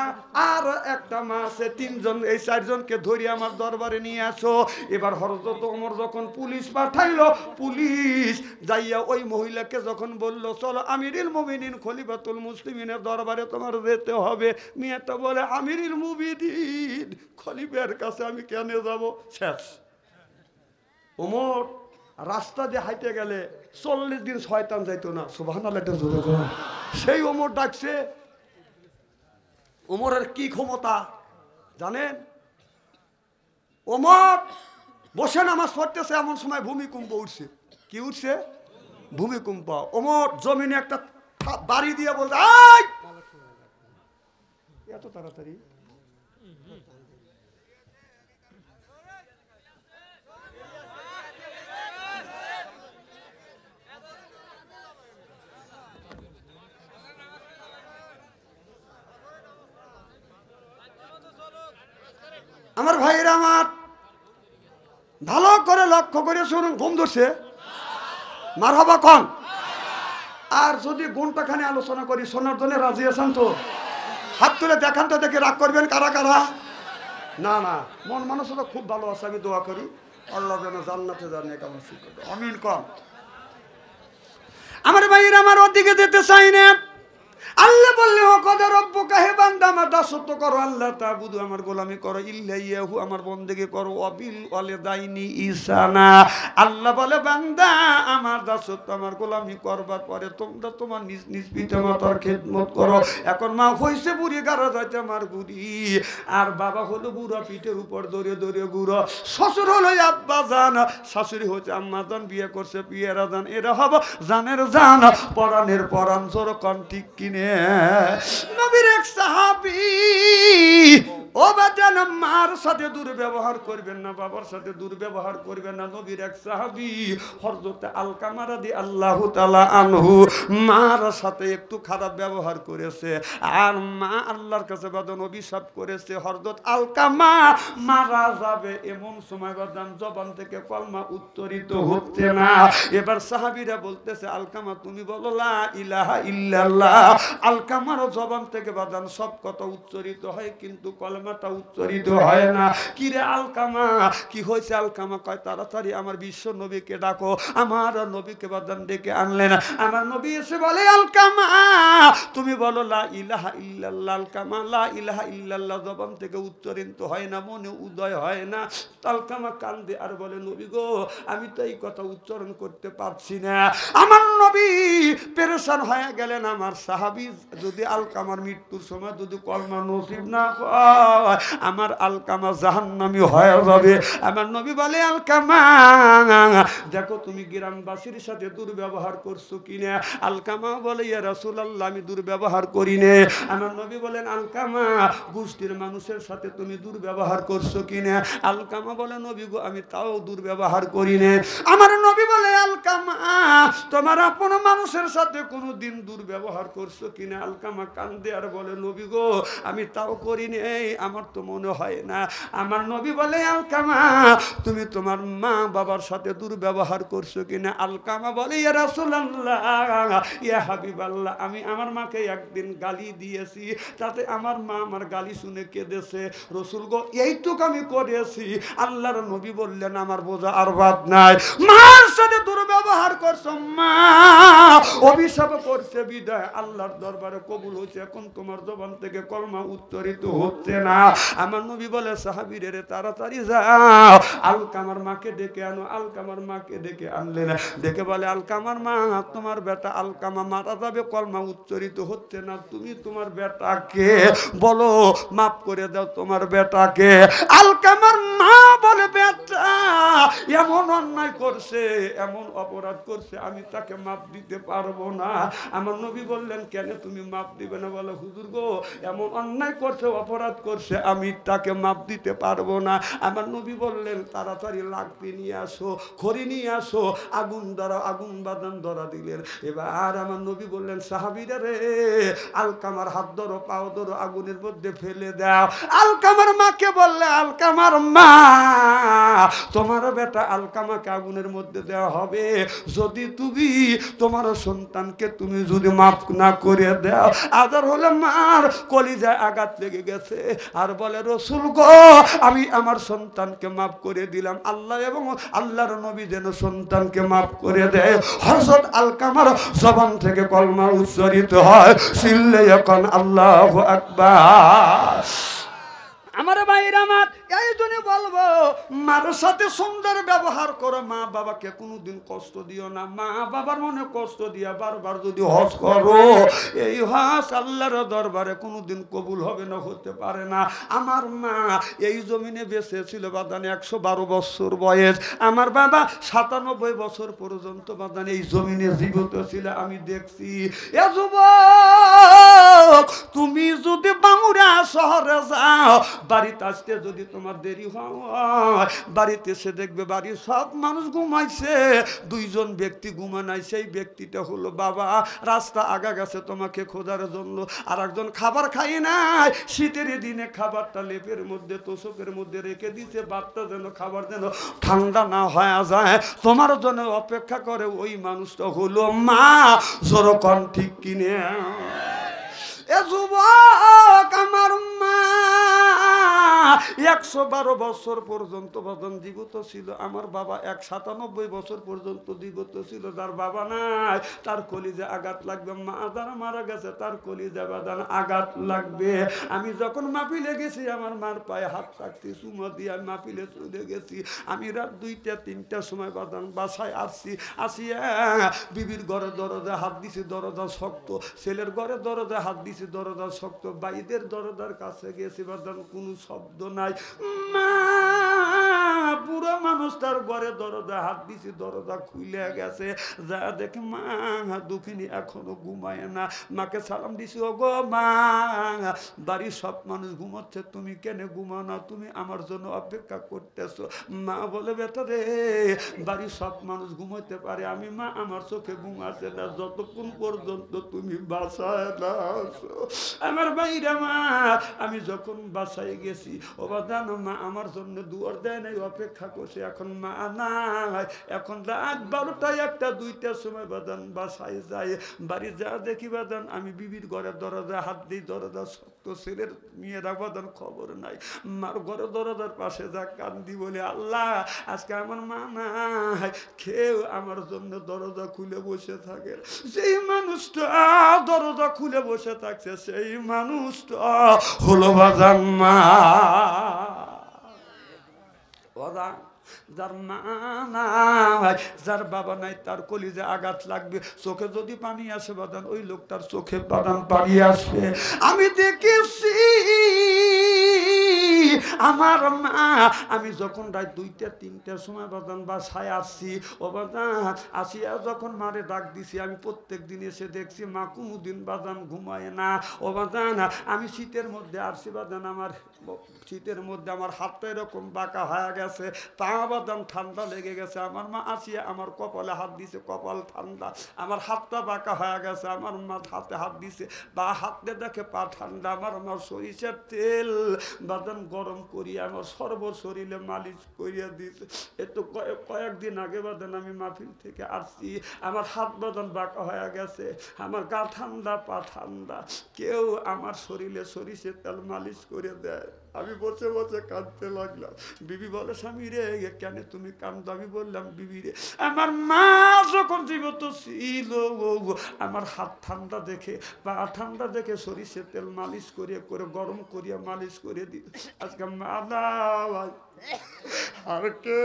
আর একটা মা আছে, 3জন, এই 4জনকে ধরে আমার দরবারে নিয়ে আসো। এবার হযরত ওমর যখন পুলিশ পাঠাইলো, পুলিশ যাইয়া ওই মহিলাকে যখন বলল, চলো আমিরুল মুমিনিন খলিফাতুল মুসলিমিনের দরবারে তোমার যেতে হবে। মেয়েটা বলে, আমিরুল মুমিনিন খলিফার কাছে আমি কেন যাব? শেষ। ওমর রাস্তা দিয়ে হাইটে গেলে 40 দিন শয়তান যাইতো না। সুবহানাল্লাহ। সেই ওমর ডাকছে। ওমরের কি ক্ষমতা জানেন? ওমর বসে নামাজ পড়তেছে, এমন সময় ভূমিকম্প উঠছে। কি উঠছে? ভূমিকম্প। ওমর জমিনে একটা বাড়ি দিয়ে বলছে, এত তাড়াতাড়ি আমার ভাইরা, আমার ভালো করে লক্ষ্য করে শুনুন। ঘুম ধরছে? মারহাবা কোন? আর যদি ঘন্টাখানে আলোচনা করি শোনার জন্য রাজি আছেন তো? হাত তুলে দেখান তো, দেখে রাগ করবেন কারা কারা? না না, মন মানসিকতা খুব ভালো আছে। আমি দোয়া করি আল্লাহ যেন জান্নাতে যান কেমন শিখে। আমিন কম। আমার ভাইরা, আমার ওদিকে যেতে চাই না। আল্লাহ বললে, ও কদর রব্বুকা, হে বান্দা আমার দাসত্ব করো, আল্লাহ তাবুদু আমার গোলামি করো, ইল্লা ইয়াহু আমার বন্দেগী করো, ওয়াবিল ওয়ালিদাইনি ইহসানা। আল্লাহ বলে, বান্দা আমার দাসত্ব আমার গোলামি করবার পরে তোমরা তোমার নিজ নিজ পিতামাতার খেদমত করো। এখন মা হইছে বুড়ি, গাড়া যাইতে আমার বুড়ি, আর বাবা হলো বুড়া, পিঠের উপর দৌড়ে দৌড়ে গুড়ো। শ্বশুর হলো আব্বা জান, শাশুড়ি হচ্ছে আম্মা জান, বিয়ে করছে পিয়েরা জান। এরা হবো জানের জান, পরাণের পরাণ। জোর কন ঠিক কিনে? নবীর এক সাহাবী, ও বাজান, মার সাথে দুর্ব্যবহার করবেন না, বাবার সাথে দুর্ব্যবহার করবেন না। নবীর এক সাহাবী হযরত আলকামা রাদিয়াল্লাহু তাআলা আনহু মার সাথে একটু খারাপ ব্যবহার করেছে, আর মা আল্লাহর কাছে বাদন অভিশাপ করেছে, হযরত আলকামা মারা যাবে। এমন সময় বাদন জবান থেকে কলমা উচ্চারিত হচ্ছে না। এবার সাহাবীরা বলতেছে, আলকামা তুমি বলো লা ইলাহা ইল্লাল্লাহ। আলকামার জবান থেকে বাদান সব কথা উচ্চারিত হয়, কিন্তু কলমাটা উচ্চারিত হয় না। কি রে আলকামা, কি হয়েছে? আলকামা কয়, তাড়াতাড়ি আমার বিশ্ব নবীকে ডাকো। আমার নবীকে বাদান ডেকে আনলেন। আমার নবী এসে বলে, আলকামা তুমি বলো লা ইলাহা ইল্লাল্লাহ। আলকামা লা ইলাহা ইল্লাল্লাহ জবান থেকে উচ্চারিত হয় না, মনে উদয় হয় না। আলকামা কান্দে আর বলে, নবী গো, আমি তো এই কথা উচ্চারণ করতে পারছি না। আমার নবী পেরেশান হয়ে গেলেন। আমার সাহাবী যদি আলকামার মৃত্যুর সময় যদি কলমা নসিব না হয়, আমার আলকামা জাহান্নামী হয়ে যাবে। আমার নবী বলে, আলকামা দেখো তুমি গ্রামবাসীর সাথে দুর্ব্যবহার করছো কিনা। আলকামা বলে, ইয়া রাসূলুল্লাহ, আমি দুর্ব্যবহার করি না। আমার নবী বলেন, আলকামা গোষ্ঠীর মানুষের সাথে তুমি দুর্ব্যবহার করছো কিনা। আলকামা বলে, নবী গো, আমি তাও দুর্ব্যবহার করি না। আমার নবী বলে, আলকামা তোমার আপন মানুষের সাথে কোনো দিন দুর্ব্যবহার করছো কিনা। আলকামা কান্দে আর বলে, নবী গো, আমি তাও করি নাই, আমার তো মনে মনে হয় না। আমার নবী বলে আলকামা তুমি তোমার মা বাবার সাথে দুর্ব্যবহার করছো কিনা? আলকামা বলে ইয়া রাসূলুল্লাহ ইয়া হাবিবাল্লাহ আমি আমার মাকে একদিন গালি দিয়েছি, তাতে আমার মা আমার গালি শুনে কেঁদেছে। রসুল গো এইটুক আমি করেছি। আল্লাহর নবী বললেন আমার বোঝা আর বাদ নাই, মার সাথে দুর্ব্যবহার করছো, মা অভিশাপ করছে বিদায় আল্লাহর দরবারে কবুল হয়েছে, এখন তোমার জবান থেকে কলমা উচ্চারিত হচ্ছে না। আমার নবী বলে সাহাবীরে রে তাড়াতাড়ি যাও আলকামার মাকে ডেকে আনো। আলকামার মাকে ডেকে আনলেন, ডেকে বলে আলকামার মা তোমার বেটা আলকামা মারা যাবে, কলমা উচ্চারিত হচ্ছে না, তুমি তোমার বেটাকে বলো মাফ করে দাও তোমার বেটাকে। আলকামার মা বলে বেটা এমন অন্যায় করছে, এমন অপরাধ করছে, আমি তাকে মাফ দিতে পারবো না। আমার নবী বললেন কেন তুমি মাফ দিবে না? বলো হুজুর গো এমন অন্যায় করছে, অপরাধ করছে, আমি তাকে মাফ দিতে পারবো না। আমার নবী বললেন তাড়াতাড়ি লাগবে নিয়ে আসো, খড়ি নিয়ে আসো, আগুন ধরা, আগুন বাদান ধরা দিলেন। এবার আমার নবী বললেন সাহাবীরা রে আলকামার হাত ধরো, পাও ধরো, আগুনের মধ্যে ফেলে দাও। আলকামার মাকে বললে আলকামার মা তোমার বেটা আলকামাকে আগুনের মধ্যে দেওয়া হবে যদি তুমি তোমার সন্তানকে তুমি যদি মাফ না করে দাও। আদর হলে মার কলিজায় আঘাত লেগে গেছে, আর বলে রসুল গো আমি আমার সন্তানকে মাফ করে দিলাম, আল্লাহ এবং আল্লাহর নবী যেন সন্তানকে মাফ করে দেয়। হযরত আলকামার জবান থেকে কলমা উচ্চারিত হয়, সিল্লে এখন আল্লাহু আকবার। আমার ভাইরা আমার এই জন্য বলবো মার সাথে সুন্দর ব্যবহার করো, মা বাবাকে কোনোদিন কষ্ট দিও না। মা বাবার মনে কষ্ট দিয়া বারবার যদি হজ করো, এই হজ আল্লাহর দরবারে কোনোদিন কবুল হবে না, হতে পারে না। আমার মা এই জমিনে বেঁচে ছিল বাদান 112 বছর বয়স, আমার বাবা 97 বছর পর্যন্ত বাদান এই জমিনে জীবিত ছিল, আমি দেখছি। এ যুবক তুমি যদি বাংলা শহরে যাও, বাড়িতে আসতে যদি তোমার দেরি হয়, বাড়িতে এসে দেখবে বাড়ির সব মানুষ ঘুমাইছে, দুইজন ব্যক্তি ঘুমা নাই, সেই ব্যক্তিটা হলো বাবা। রাস্তা আগা গেছে তোমাকে খোঁজার জন্য, আর একজন খাবার খাই নাই, শীতের দিনে খাবারটা লেপের মধ্যে তোষকের মধ্যে রেখে দিছে, বাচ্চা যেন খাবার যেন ঠান্ডা না হয়ে যায়, তোমার জন্য অপেক্ষা করে, ওই মানুষটা হলো মা। জোরকন ঠিক কিনে এ যুবক আমার মা 112 বছর পর্যন্ত বাদন জীবিত ছিল, আমার বাবা 97 বছর পর্যন্ত জীবিত ছিল। যার বাবা নাই তার কলিজা আঘাত লাগবে, মা যারা মারা গেছে তার কলিজা বাদান আঘাত লাগবে। আমি যখন মাহফিলে গেছি আমার মার পায়ে হাত রাখছি, চুমা দিয়ে আমি মাহফিলে চলে গেছি। আমি রাত 2টা-3টার সময় বাদান বাসায় আসিয়া বিবির ঘরে দরজা হাত দিছি, দরজা শক্ত, ছেলের ঘরে দরজা হাত দিছি, দরজা শক্ত, বাইদের দরজার কাছে গেছি বাদান কোনো শব্দ নাই। মা পুরো মানুষ তার ঘরে দরজা হাত দিছি, দরজা খুলে গেছে, যা দেখে মা দুঃখিনী এখনো ঘুমায় না। মাকে সালাম দিছি, ও গো মা বাড়ির সব মানুষ ঘুমাচ্ছে, তুমি কেন ঘুমাও না? তুমি আমার জন্য অপেক্ষা করতেছো। মা বলে বেটা রে বাড়ির সব মানুষ ঘুমাইতে পারে, আমি মা আমার চোখে ঘুম আসে না যতক্ষণ পর্যন্ত তুমি বাসায় না আসো। আমার ভাইরা মা আমি যখন বাসায় গেছি ও বাদান মা আমার জন্য দুয়ার দেয় নাই, অপেক্ষা করছে, এখন মা নাই। এখন রাত 12টা 1টা 2টার সময় বাদান বাসায় যায়, বাড়ি যা দেখি বাদান আমি বিবির ঘরে দরজা হাত দিই, দরজা শক্ত, ছেলের মেয়েরা বাদান খবর নাই। মার ঘরে দরজার পাশে যা কান্দি, বলে আল্লাহ আজকে আমার মা নাই, কেউ আমার জন্য দরজা খুলে বসে থাকে। সেই মানুষটা দরজা খুলে বসে থাকছে, সেই মানুষটা হলো বাদান মা। যার মা নাই, যার বাবা নাই, তার কলিজে আঘাত লাগবে, চোখে যদি পানি আসে বাদান ওই লোকটার চোখে বাদান পানি আসবে। আমি দেখেছি আমার মা, আমি যখন রাত 2টা-3টার সময় বাদান বাসায় আসছি, ও বাদান আসিয়া যখন মারে ডাক দিছি, আমি প্রত্যেক দিন এসে দেখছি মা কোনোদিন বাদান ঘুমায় না। ও বাদান আমি শীতের মধ্যে আসছি বাদান, আমার শীতের মধ্যে আমার হাতটা এরকম বাঁকা হয়ে গেছে, তা বাদাম ঠান্ডা লেগে গেছে। আমার মা আসিয়া আমার কপালে হাত দিছে, কপাল ঠান্ডা। আমার হাতটা বাঁকা হয়ে গেছে, আমার মা হাতে হাত দিছে, বা হাতে দেখে পা ঠান্ডা। আমার মা সরিষার তেল বাদাম গরম করিয়া আমার সর্ব শরীরে মালিশ করিয়া দিছে। এতো কয়েকদিন আগে বাদান আমি মাহফিল থেকে আসছি, আমার হাত বাদান বাঁকা হয়ে গেছে, আমার গা ঠান্ডা পা ঠান্ডা, কেউ আমার শরীরে সরিষার তেল মালিশ করে দেয়। আমি বসে বসে কাঁদতে লাগলাম। বিবি বলে, স্বামী রে কেন তুমি কান্দো? আমি বললাম, বিবি রে, আমার মা যখন জীবিত ছিল আমার হাত ঠান্ডা দেখে পা ঠান্ডা দেখে সরিষার তেল মালিশ করিয়া করে গরম করিয়া মালিশ করে দিত। আজকে মা নাই, আর কে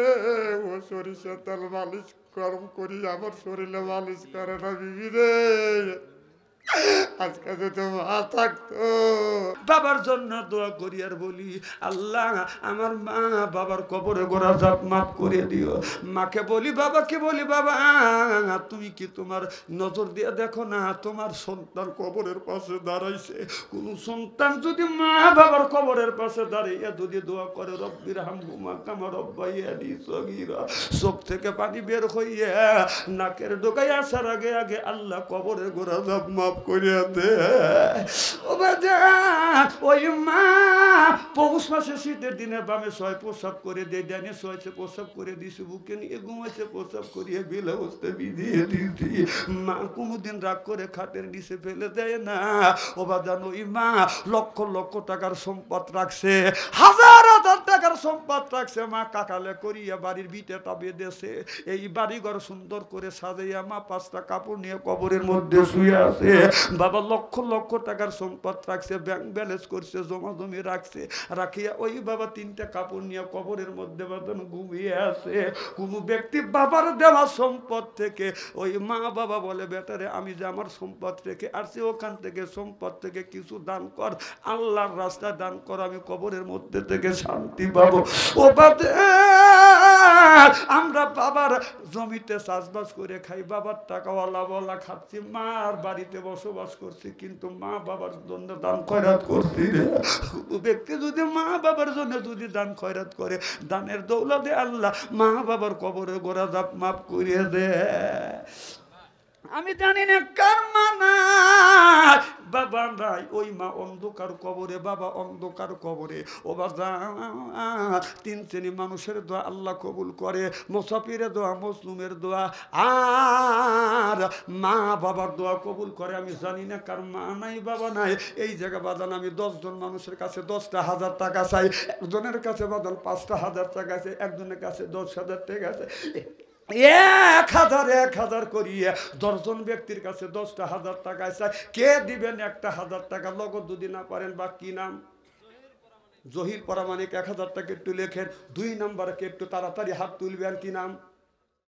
ও সরিষার তেল মালিশ গরম করি আমার শরীরে মালিশ করে না। বিবি রে, আজকে যদি মা থাকতো। বাবার জন্য দোয়া করি আর বলি, আল্লাহ আমার মা বাবার কবরে গোড়া জাপ মাফ করে দিও। মাকে বলি, বাবাকে বলি, বাবা তুমি কি তোমার নজর দিয়ে দেখো না তোমার সন্তান কবরের পাশে দাঁড়াইছে? কোন সন্তান যদি মা বাবার কবরের পাশে দাঁড়িয়ে যদি দোয়া করে, রব্বির হামহুমা কামা রাব্বায়ানি সগীরা, চোখ থেকে পানি বের হইয়া নাকের ডোকায় আসার আগে আগে আল্লাহ কবরের গোড়া জাপ মাফ করিয়া দে। ওই মা পৌষ মাসে শীতের দিনে বামে ছয় প্রসাব করে দেয়, ডানে ছয়ছে প্রসাব করে দিছে, বুকে নিয়ে ঘুমাইছে প্রসাব করিয়ে বিলে বসতে বিধিয়ে দিয়েছি। মা কোনোদিন রাগ করে খাটের নিচে ফেলে দেয় না। ও বাজান, ওই মা লক্ষ লক্ষ টাকার সম্পদ রাখছে, হাজার হাজার টাকার সম্পদ রাখছে। মা কাকালে করিয়া বাড়ির বিটেটা বেঁধেছে, এই বাড়িঘর সুন্দর করে সাজাইয়া মা 5টা কাপড় নিয়ে কবরের মধ্যে শুয়ে আছে। বাবা লক্ষ লক্ষ টাকার সম্পদ রাখছে, ব্যাংক ব্যালেন্স করছে, জমা জমি রাখছে, রাখিয়া ওই বাবা 3টা কাপড় নিয়ে কবরের মধ্যে বাদন ঘুমিয়ে আছে। কোন ব্যক্তি বাবার দেওয়া সম্পদ থেকে ওই মা বাবা বলে, বেটারে আমি যে আমার সম্পদ রেখে আসছি ওখান থেকে সম্পদ থেকে কিছু দান কর, আল্লাহর রাস্তায় দান কর, আমি কবরের মধ্যে থেকে শান্তি পাবো। ও বাদে আমরা বাবার জমিতে চাষবাস করে খাই, বাবার টাকাওয়ালা বলা খাচ্ছি, মার বাড়িতে বসবাস করছি, কিন্তু মা বাবার জন্য দান খয়রাত করছি রে। ব্যক্তি যদি মা বাবার জন্য যদি দান খয়রাত করে, দানের দৌলতে আল্লাহ মা বাবার কবরে গোড়া জাপ মাফ করিয়ে দে। আমি জানি না কার মা নাই, বাবা নাই, ওই মা অন্ধকার কবরে, বাবা অন্ধকার কবরে। ও বাবা, 3 শ্রেণী মানুষের দোয়া আল্লাহ কবুল করে, মুসাফিরের দোয়া, মজলুমের দোয়া, আর মা বাবার দোয়া কবুল করে। আমি জানি না কার মা নাই বাবা নাই। এই জায়গা বাদান আমি 10 জন মানুষের কাছে 10,000 টাকা চাই, একজনের কাছে বাদান 5,000 টাকা আছে, একজনের কাছে 10,000 টাকা আছে, 1,000 করিয়ে 10 জন ব্যক্তির কাছে 10,000 টাকা চাই। কে দিবেন 1,000 টাকা? নগদ যদি না পারেন, বা কি নাম, জহির পরামানিক 1,000 টাকা একটু লেখেন। 2 নম্বরকে একটু তাড়াতাড়ি হাত তুলবেন, কি নাম?